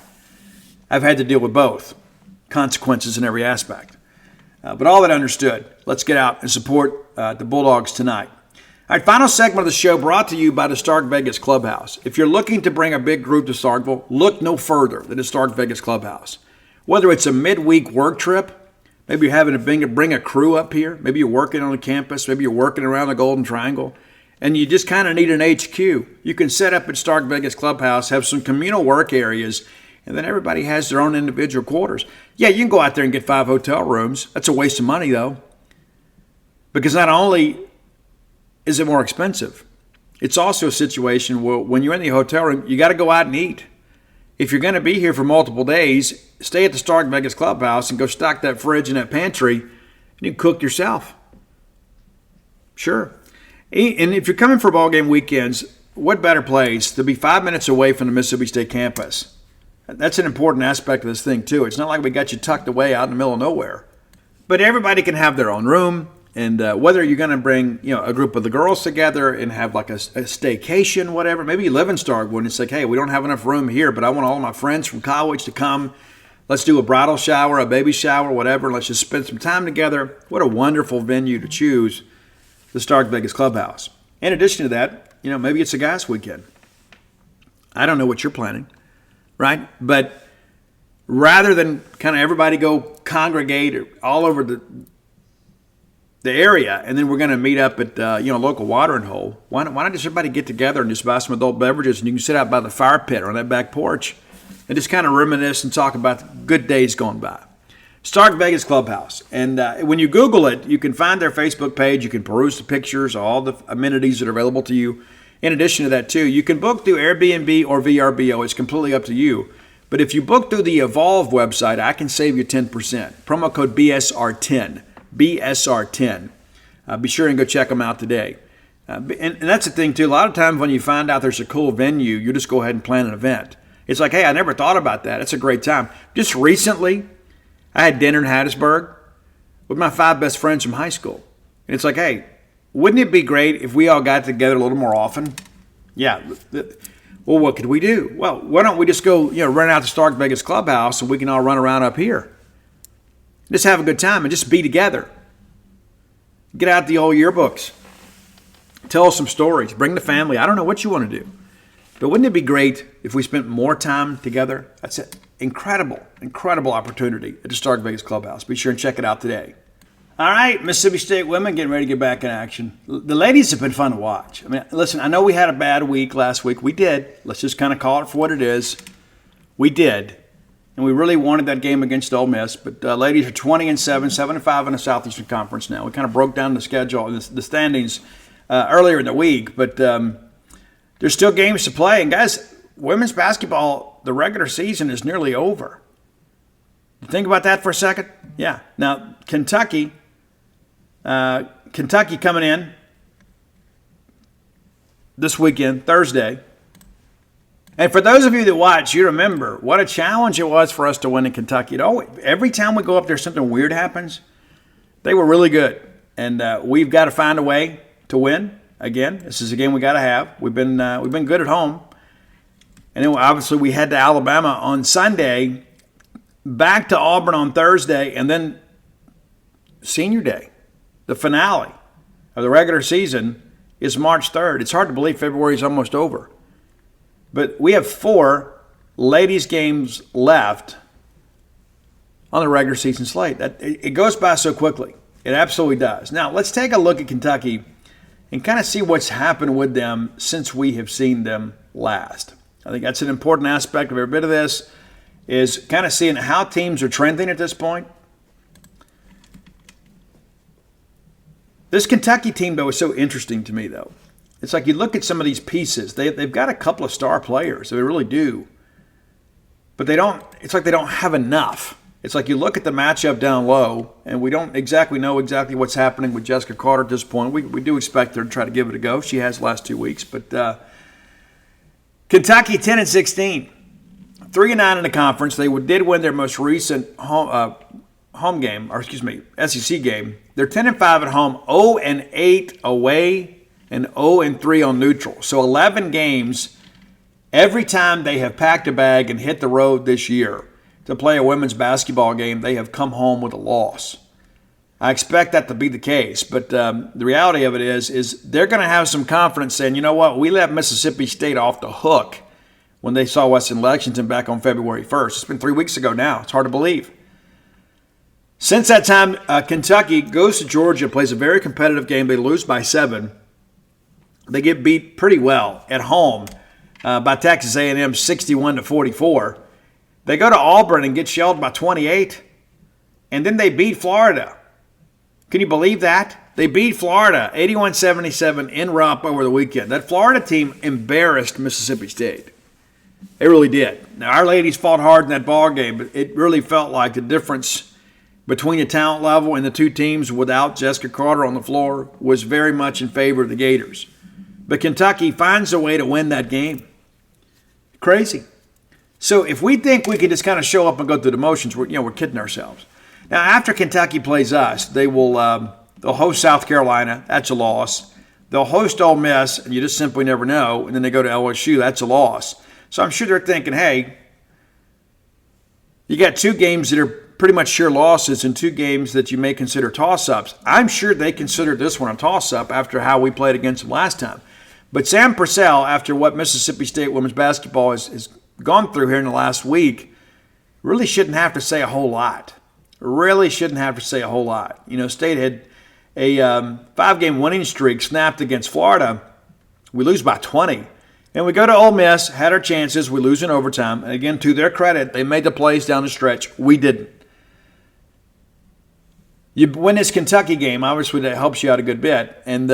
I've had to deal with both. Consequences in every aspect. But all that understood, let's get out and support the Bulldogs tonight. All right, final segment of the show brought to you by the Stark Vegas Clubhouse. If you're looking to bring a big group to Starkville, look no further than the Stark Vegas Clubhouse. Whether it's a midweek work trip, maybe you're having to bring a crew up here, maybe you're working on a campus, maybe you're working around the Golden Triangle, and you just kind of need an HQ. You can set up at Stark Vegas Clubhouse, have some communal work areas, and then everybody has their own individual quarters. Yeah, you can go out there and get 5 hotel rooms. That's a waste of money, though, because not only is it more expensive, it's also a situation where when you're in the hotel room, you got to go out and eat. If you're going to be here for multiple days, stay at the Stark Vegas Clubhouse and go stock that fridge and that pantry, and you can cook yourself. Sure. And if you're coming for ball game weekends, what better place to be 5 minutes away from the Mississippi State campus? That's an important aspect of this thing, too. It's not like we got you tucked away out in the middle of nowhere. But everybody can have their own room. And whether you're going to bring, a group of the girls together and have like a staycation, whatever. Maybe you live in Starkwood and it's like, hey, we don't have enough room here, but I want all of my friends from college to come. Let's do a bridal shower, a baby shower, whatever. Let's just spend some time together. What a wonderful venue to choose, the Stark Vegas Clubhouse. In addition to that, maybe it's a guys' weekend. I don't know what you're planning, right? But rather than kind of everybody go congregate all over the area, and then we're going to meet up at local watering hole. Why not just everybody get together and just buy some adult beverages, and you can sit out by the fire pit or on that back porch and just kind of reminisce and talk about the good days going by. Stark Vegas Clubhouse. And when you Google it, you can find their Facebook page. You can peruse the pictures, all the amenities that are available to you. In addition to that, too, you can book through Airbnb or VRBO. It's completely up to you. But if you book through the Evolve website, I can save you 10%. Promo code BSR10. BSR10. Be sure and go check them out today. And that's the thing, too. A lot of times when you find out there's a cool venue, you just go ahead and plan an event. It's like, hey, I never thought about that. It's a great time. Just recently, I had dinner in Hattiesburg with my 5 best friends from high school. And it's like, hey, wouldn't it be great if we all got together a little more often? Yeah. Well, what could we do? Well, why don't we just go, run out to Stark Vegas Clubhouse and we can all run around up here. Just have a good time and just be together. Get out the old yearbooks. Tell some stories. Bring the family. I don't know what you want to do. But wouldn't it be great if we spent more time together? That's an incredible, incredible opportunity at the Stark Vegas Clubhouse. Be sure and check it out today. All right, Mississippi State women getting ready to get back in action. The ladies have been fun to watch. I mean, listen, I know we had a bad week last week. We did. Let's just kind of call it for what it is. We did. And we really wanted that game against Ole Miss. But ladies are 20-7, 7-5 in the Southeastern Conference now. We kind of broke down the schedule, the standings earlier in the week. But there's still games to play. And guys, women's basketball, the regular season is nearly over. Think about that for a second. Yeah. Now, Kentucky coming in this weekend, Thursday. And for those of you that watch, you remember what a challenge it was for us to win in Kentucky. Every time we go up there, something weird happens. They were really good. And we've got to find a way to win. Again, this is a game we got to have. We've been good at home. And then obviously we head to Alabama on Sunday, back to Auburn on Thursday, and then Senior Day, the finale of the regular season, is March 3rd. It's hard to believe February is almost over. But we have 4 ladies' games left on the regular season slate. It goes by so quickly. It absolutely does. Now, let's take a look at Kentucky and kind of see what's happened with them since we have seen them last. I think that's an important aspect of every bit of this, is kind of seeing how teams are trending at this point. This Kentucky team, though, is so interesting to me, though. It's like you look at some of these pieces. They've got a couple of star players. They really do. But it's like they don't have enough. It's like you look at the matchup down low, and we don't exactly know what's happening with Jessica Carter at this point. We do expect her to try to give it a go. She has the last 2 weeks. But Kentucky 10-16, 3-9 in the conference. They did win their most recent SEC game. They're 10-5 at home, 0-8 away, and 0-3 on neutral. So 11 games. Every time they have packed a bag and hit the road this year to play a women's basketball game, they have come home with a loss. I expect that to be the case, but the reality of it is they're going to have some confidence saying, you know what, we let Mississippi State off the hook when they saw us in Lexington back on February 1st. It's been 3 weeks ago now. It's hard to believe. Since that time, Kentucky goes to Georgia, plays a very competitive game. They lose by 7. They get beat pretty well at home by Texas A&M 61-44. They go to Auburn and get shelled by 28. And then they beat Florida. Can you believe that? They beat Florida 81-77 in Rupp over the weekend. That Florida team embarrassed Mississippi State. They really did. Now, our ladies fought hard in that ball game, but it really felt like the difference between the talent level and the two teams without Jessica Carter on the floor was very much in favor of the Gators. But Kentucky finds a way to win that game. Crazy. So if we think we can just kind of show up and go through the motions, we're kidding ourselves. Now, after Kentucky plays us, they'll host South Carolina. That's a loss. They'll host Ole Miss, and you just simply never know. And then they go to LSU. That's a loss. So I'm sure they're thinking, hey, you got 2 games that are pretty much sure losses and 2 games that you may consider toss-ups. I'm sure they considered this one a toss-up after how we played against them last time. But Sam Purcell, after what Mississippi State women's basketball has gone through here in the last week, really shouldn't have to say a whole lot. Really shouldn't have to say a whole lot. State had a 5-game winning streak snapped against Florida. We lose by 20. And we go to Ole Miss, had our chances. We lose in overtime. And again, to their credit, they made the plays down the stretch. We didn't. You win this Kentucky game, obviously that helps you out a good bit. And,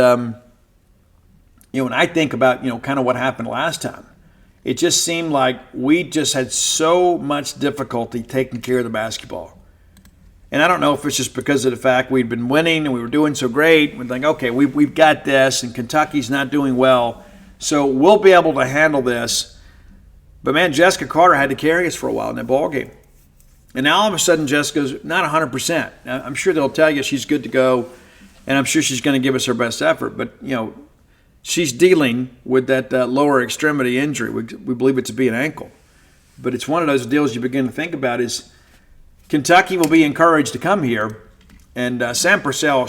when I think about, kind of what happened last time, it just seemed like we just had so much difficulty taking care of the basketball. And I don't know if it's just because of the fact we'd been winning and we were doing so great. We think, okay, we've got this, and Kentucky's not doing well, so we'll be able to handle this. But, man, Jessica Carter had to carry us for a while in that ball game. And now all of a sudden Jessica's not 100%. I'm sure they'll tell you she's good to go, and I'm sure she's going to give us her best effort. But, she's dealing with that lower extremity injury. We believe it to be an ankle. But it's one of those deals you begin to think about is Kentucky will be encouraged to come here, and Sam Purcell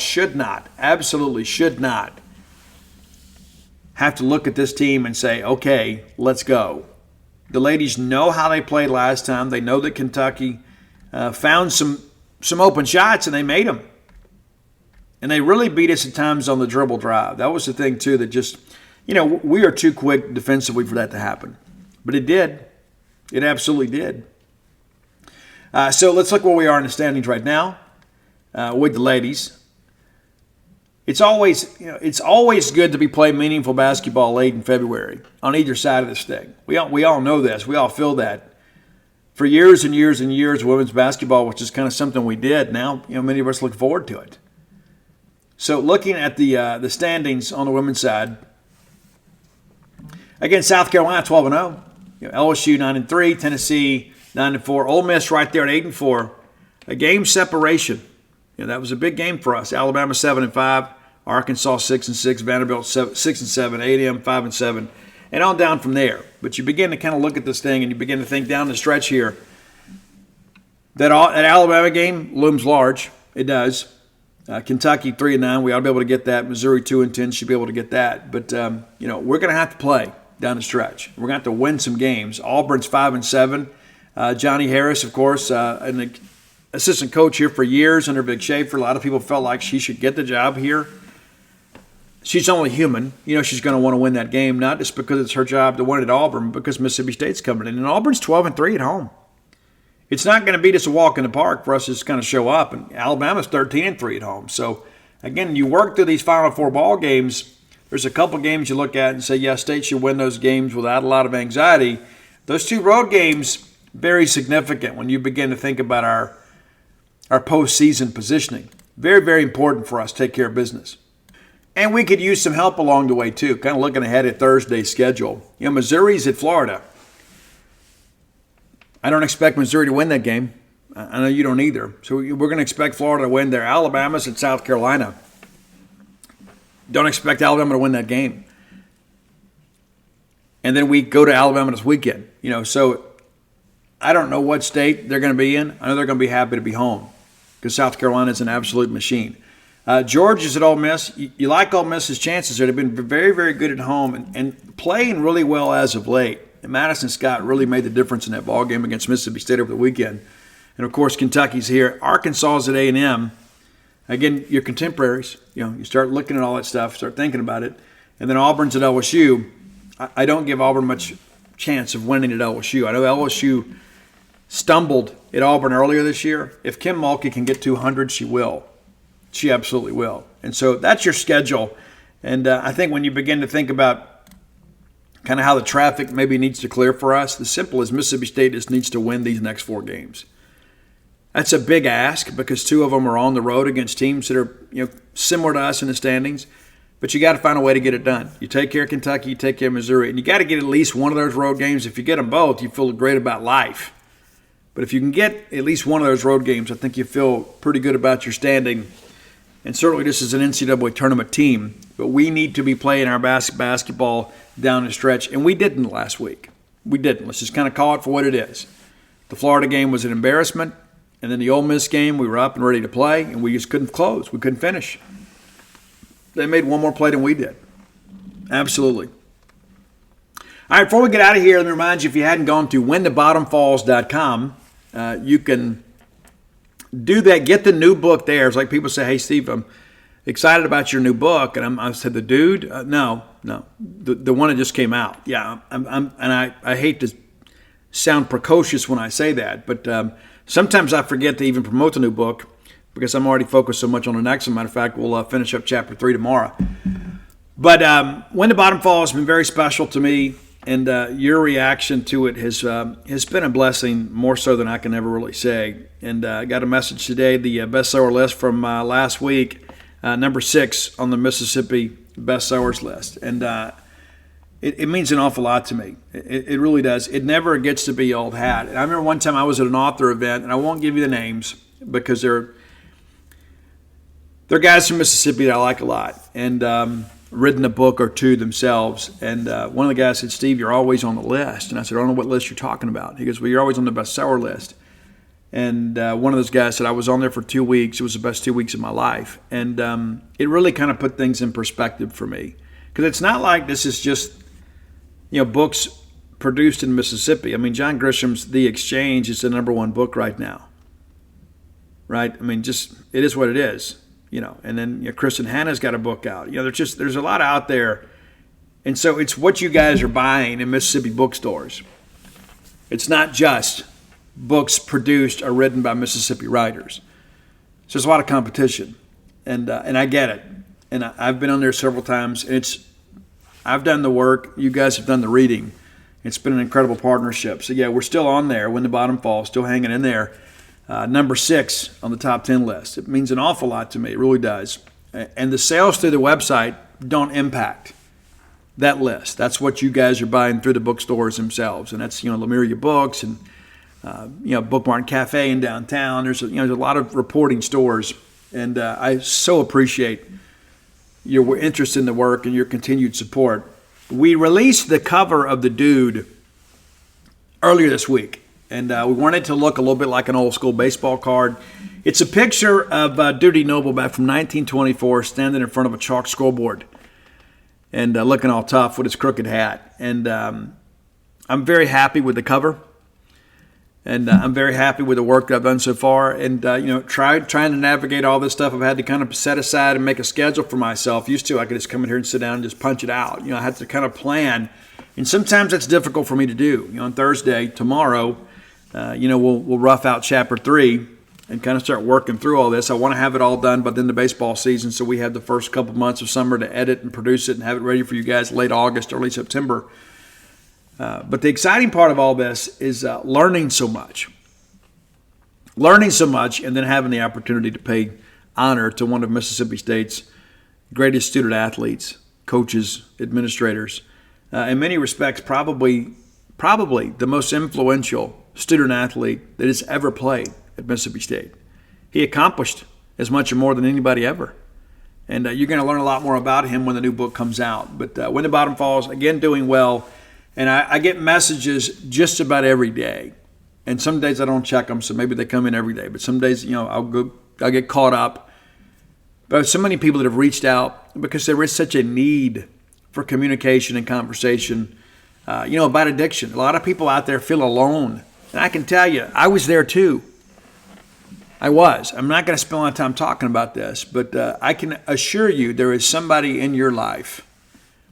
absolutely should not have to look at this team and say, okay, let's go. The ladies know how they played last time. They know that Kentucky found some open shots, and they made them. And they really beat us at times on the dribble drive. That was the thing, too, that just, we are too quick defensively for that to happen. But it did. It absolutely did. So let's look where we are in the standings right now with the ladies. It's always good to be playing meaningful basketball late in February on either side of this thing. We all know this. We all feel that. For years and years and years, women's basketball, which is kind of something we did. Now, many of us look forward to it. So looking at the standings on the women's side, again, South Carolina 12-0, LSU 9-3, Tennessee 9-4, Ole Miss right there at 8-4, a game separation. That was a big game for us. Alabama 7-5, Arkansas 6-6, Vanderbilt 6-7, A&M 5-7, and on down from there. But you begin to kind of look at this thing, and you begin to think down the stretch here that Alabama game looms large. It does. Kentucky 3-9, we ought to be able to get that. Missouri 2-10 should be able to get that. But we're going to have to play down the stretch. We're going to have to win some games. Auburn's 5-7. Johnny Harris, of course, an assistant coach here for years under Vic Schaefer. A lot of people felt like she should get the job here. She's only human. She's going to want to win that game, not just because it's her job to win at Auburn, but because Mississippi State's coming in. And Auburn's 12-3 at home. It's not going to be just a walk in the park for us to just kind of show up. And Alabama's 13-3 at home. So, again, you work through these Final Four ball games. There's a couple games you look at and say, yeah, State should win those games without a lot of anxiety. Those 2 road games, very significant when you begin to think about our postseason positioning. Very, very important for us to take care of business. And we could use some help along the way, too, kind of looking ahead at Thursday's schedule. Missouri's at Florida. I don't expect Missouri to win that game. I know you don't either. So we're going to expect Florida to win there. Alabama's at South Carolina. Don't expect Alabama to win that game. And then we go to Alabama this weekend. So I don't know what state they're going to be in. I know they're going to be happy to be home because South Carolina is an absolute machine. Georgia's at Ole Miss. You like Ole Miss's chances there. They've been very, very good at home and playing really well as of late. And Madison Scott really made the difference in that ball game against Mississippi State over the weekend. And, of course, Kentucky's here. Arkansas's at A&M. Again, your contemporaries. You start looking at all that stuff, start thinking about it. And then Auburn's at LSU. I don't give Auburn much chance of winning at LSU. I know LSU stumbled at Auburn earlier this year. If Kim Mulkey can get 200, she will. She absolutely will. And so that's your schedule. And I think when you begin to think about kind of how the traffic maybe needs to clear for us, the simple is Mississippi State just needs to win these next 4 games. That's a big ask because 2 of them are on the road against teams that are similar to us in the standings. But you got to find a way to get it done. You take care of Kentucky, you take care of Missouri, and you got to get at least one of those road games. If you get them both, you feel great about life. But if you can get at least one of those road games, I think you feel pretty good about your standing. And certainly this is an NCAA tournament team. But we need to be playing our basketball down the stretch, and we didn't last week. We didn't. Let's just kind of call it for what it is. The Florida game was an embarrassment, and then the Ole Miss game, we were up and ready to play, and we just couldn't close. We couldn't finish. They made one more play than we did. Absolutely. All right, before we get out of here, let me remind you, if you hadn't gone to whenthebottomfalls.com, you can do that. Get the new book there. It's like people say, hey, Steve, I'm excited about your new book. And I said, the dude? No. The one that just came out. Yeah, I hate to sound precocious when I say that, but sometimes I forget to even promote the new book because I'm already focused so much on the next. As a matter of fact, we'll finish up chapter 3 tomorrow. But When the Bottom Falls has been very special to me, and your reaction to it has been a blessing, more so than I can ever really say. And I got a message today, the bestseller list from last week, number 6 on the Mississippi bestsellers list. And it means an awful lot to me. It really does. It never gets to be old hat. And I remember one time I was at an author event, and I won't give you the names because they're guys from Mississippi that I like a lot, and written a book or two themselves. And one of the guys said, Steve, you're always on the list. And I said, I don't know what list you're talking about. He goes, well, you're always on the bestseller list. And one of those guys said, I was on there for 2 weeks. It was the best 2 weeks of my life. And it really kind of put things in perspective for me. Because it's not like this is just, books produced in Mississippi. I mean, John Grisham's The Exchange is the number 1 book right now. Right? I mean, it is what it is. And then Kristen Hanna's got a book out. There's a lot out there. And so it's what you guys are buying in Mississippi bookstores. It's not just books produced or written by Mississippi writers. So there's a lot of competition. And I get it. And I've been on there several times. And I've done the work. You guys have done the reading. It's been an incredible partnership. So, yeah, we're still on there when the bottom falls, still hanging in there. Number 6 on the top 10 list. It means an awful lot to me. It really does. And the sales through the website don't impact that list. That's what you guys are buying through the bookstores themselves. And that's, Lemuria Books and, Bookmark Cafe in downtown. There's a lot of reporting stores. And I so appreciate your interest in the work and your continued support. We released the cover of the Dude earlier this week. And we wanted to look a little bit like an old school baseball card. It's a picture of Duty Noble back from 1924 standing in front of a chalk scoreboard and looking all tough with his crooked hat. And I'm very happy with the cover. And I'm very happy with the work that I've done so far. And, trying to navigate all this stuff, I've had to kind of set aside and make a schedule for myself. Used to, I could just come in here and sit down and just punch it out. I had to kind of plan. And sometimes that's difficult for me to do. On Thursday, tomorrow, we'll rough out chapter 3 and kind of start working through all this. I want to have it all done by the end of the baseball season, so we have the first couple months of summer to edit and produce it and have it ready for you guys late August, early September. But the exciting part of all this is learning so much. Learning so much and then having the opportunity to pay honor to one of Mississippi State's greatest student athletes, coaches, administrators. In many respects, probably the most influential student athlete that has ever played at Mississippi State. He accomplished as much or more than anybody ever. And you're going to learn a lot more about him when the new book comes out. But When the Bottom Falls, again, doing well. And I get messages just about every day. And some days I don't check them, so maybe they come in every day. But some days, I'll get caught up. But so many people that have reached out because there is such a need for communication and conversation, about addiction. A lot of people out there feel alone. And I can tell you, I was there too. I was. I'm not going to spend a lot of time talking about this, but I can assure you there is somebody in your life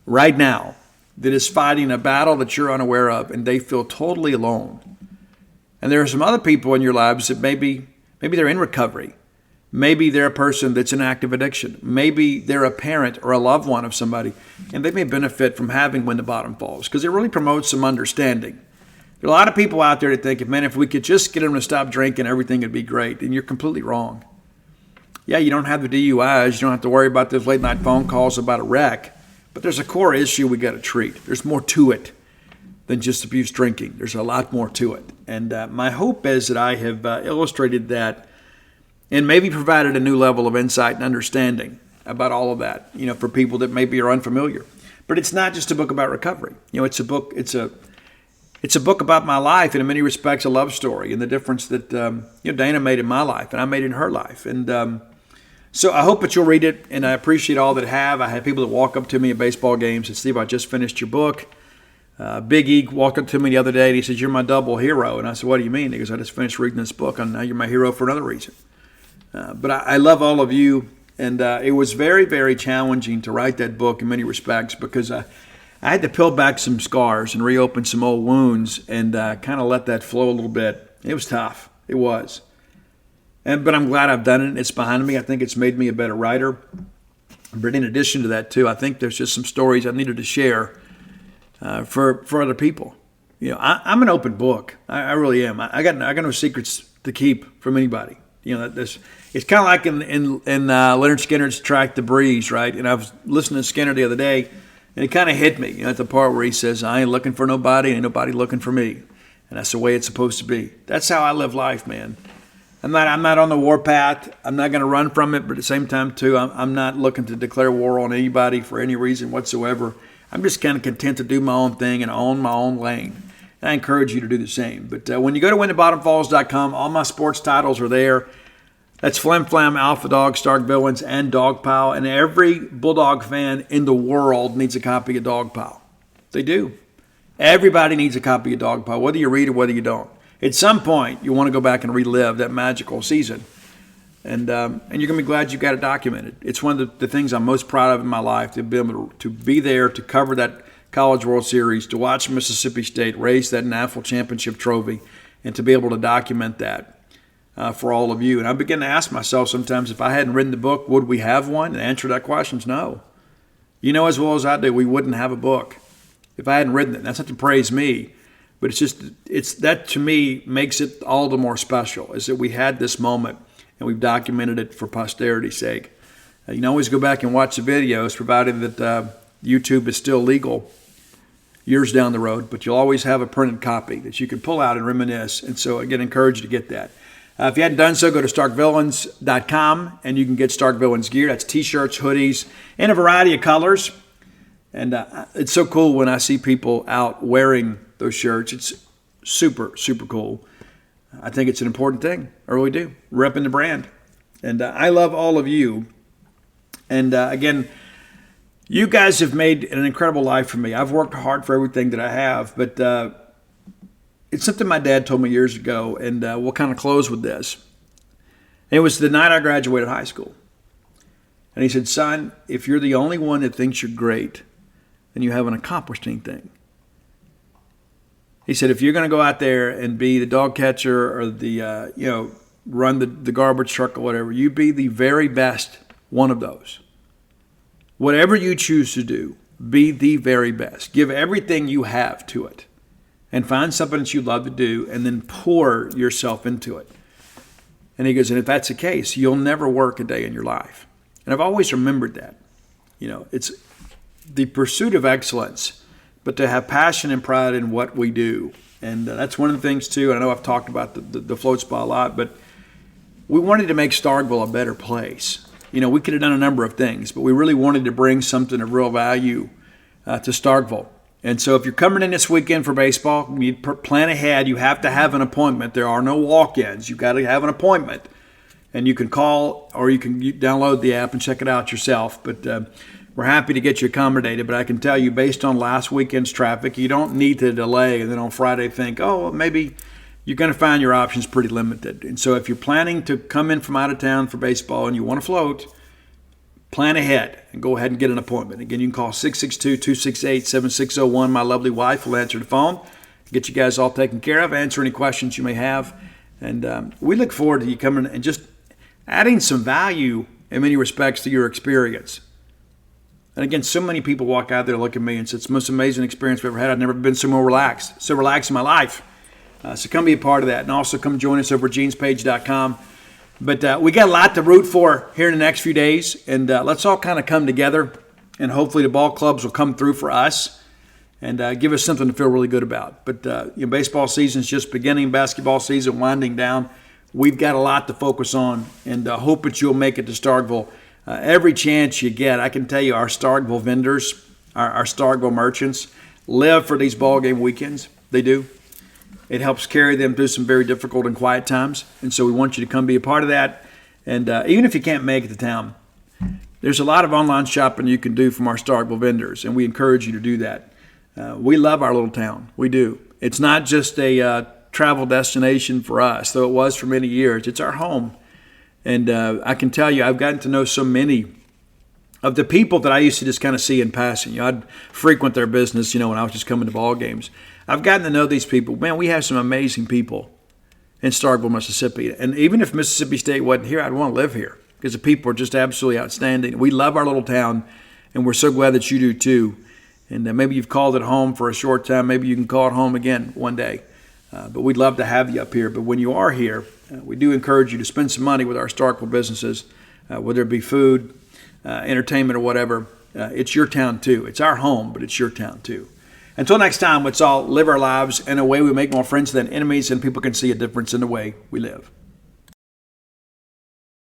right now that is fighting a battle that you're unaware of, and they feel totally alone. And there are some other people in your lives that maybe they're in recovery. Maybe they're a person that's in active addiction. Maybe they're a parent or a loved one of somebody, and they may benefit from having When the Bottom Falls because it really promotes some understanding. There are a lot of people out there that think, man, if we could just get them to stop drinking, everything would be great. And you're completely wrong. Yeah, you don't have the DUIs. You don't have to worry about those late-night phone calls about a wreck. But there's a core issue we got to treat. There's more to it than just abuse drinking. There's a lot more to it. And my hope is that I have illustrated that and maybe provided a new level of insight and understanding about all of that, for people that maybe are unfamiliar. But it's not just a book about recovery. It's a book. It's a book about my life, and in many respects, a love story, and the difference that Dana made in my life, and I made in her life. And so I hope that you'll read it, and I appreciate all that have. I had people that walk up to me at baseball games and Steve, I just finished your book. Big E walked up to me the other day, and he says, "You're my double hero." And I said, "What do you mean?" He goes, "I just finished reading this book, and now you're my hero for another reason." But I love all of you, and it was very, very challenging to write that book in many respects because I had to peel back some scars and reopen some old wounds and kind of let that flow a little bit. It was tough. It was. But I'm glad I've done it. It's behind me. I think it's made me a better writer. But in addition to that, too, I think there's just some stories I needed to share for other people. I'm an open book. I really am. I got no secrets to keep from anybody. It's kind of like in Leonard Skinner's track, The Breeze, right? And I was listening to Skinner the other day, and it kind of hit me, at the part where he says, "I ain't looking for nobody, ain't nobody looking for me." And that's the way it's supposed to be. That's how I live life, man. I'm not on the warpath. I'm not going to run from it, but at the same time, too, I'm not looking to declare war on anybody for any reason whatsoever. I'm just kind of content to do my own thing and own my own lane. And I encourage you to do the same. But when you go to whenthebottomfalls.com, all my sports titles are there. That's Flim Flam, Alpha Dog, Stark Villains, and Dog Pile. And every Bulldog fan in the world needs a copy of Dog Pile. They do. Everybody needs a copy of Dog Pile, whether you read or whether you don't. At some point, you want to go back and relive that magical season. And you're going to be glad you got it documented. It's one of the things I'm most proud of in my life, to be able to be there, to cover that College World Series, to watch Mississippi State raise that national championship trophy, and to be able to document that for all of you. And I begin to ask myself sometimes, if I hadn't written the book, would we have one? And the answer to that question is no. You know as well as I do, we wouldn't have a book if I hadn't written it. And that's not to praise me, but it's that to me makes it all the more special, is that we had this moment and we've documented it for posterity's sake. You can always go back and watch the videos, provided that YouTube is still legal years down the road, but you'll always have a printed copy that you can pull out and reminisce. And so again, encourage you to get that. If you hadn't done so, go to starkvillains.com and you can get Stark Villains gear. That's t-shirts, hoodies, in a variety of colors. And it's so cool when I see people out wearing those shirts. It's super, super cool. I think it's an important thing. I really do. Repping the brand. And I love all of you. And again, you guys have made an incredible life for me. I've worked hard for everything that I have, but it's something my dad told me years ago, and we'll kind of close with this. It was the night I graduated high school. And he said, "Son, if you're the only one that thinks you're great, then you haven't accomplished anything." He said, if you're going to go out there and be the dog catcher or the, run the garbage truck or whatever, you be the very best one of those. Whatever you choose to do, be the very best. Give everything you have to it. And find something that you love to do and then pour yourself into it. And he goes, and if that's the case, you'll never work a day in your life. And I've always remembered that. It's the pursuit of excellence, but to have passion and pride in what we do. And that's one of the things, too. And I know I've talked about the float spa a lot, but we wanted to make Starkville a better place. We could have done a number of things, but we really wanted to bring something of real value to Starkville. And so if you're coming in this weekend for baseball, you plan ahead. You have to have an appointment. There are no walk-ins. You've got to have an appointment. And you can call or you can download the app and check it out yourself. But we're happy to get you accommodated, but I can tell you, based on last weekend's traffic, you don't need to delay and then on Friday think, well, maybe you're going to find your options pretty limited. And so if you're planning to come in from out of town for baseball and you want to float, plan ahead and go ahead and get an appointment. Again, you can call 662-268-7601. My lovely wife will answer the phone, get you guys all taken care of, answer any questions you may have. And we look forward to you coming and just adding some value in many respects to your experience. And again, so many people walk out there, look at me, and say, it's the most amazing experience we've ever had. I've never been so more relaxed, in my life. So come be a part of that. And also come join us over at genespage.com. But we got a lot to root for here in the next few days, and let's all kind of come together, and hopefully the ball clubs will come through for us and give us something to feel really good about. But baseball season's just beginning, basketball season winding down. We've got a lot to focus on, and hope that you'll make it to Starkville every chance you get. I can tell you our Starkville vendors, our Starkville merchants, live for these ball game weekends. They do. It helps carry them through some very difficult and quiet times, and so we want you to come be a part of that. And even if you can't make it to town, there's a lot of online shopping you can do from our Starkville vendors, and we encourage you to do that. We love our little town. We do. It's not just a travel destination for us, though it was for many years. It's our home. And I can tell you, I've gotten to know so many of the people that I used to just kind of see in passing. I'd frequent their business, when I was just coming to ball games. I've gotten to know these people. Man, we have some amazing people in Starkville, Mississippi. And even if Mississippi State wasn't here, I'd want to live here because the people are just absolutely outstanding. We love our little town, and we're so glad that you do too. And maybe you've called it home for a short time. Maybe you can call it home again one day. But we'd love to have you up here. But when you are here, we do encourage you to spend some money with our Starkville businesses, whether it be food, entertainment, or whatever. It's your town too. It's our home, but it's your town too. Until next time, let's all live our lives in a way we make more friends than enemies, and people can see a difference in the way we live.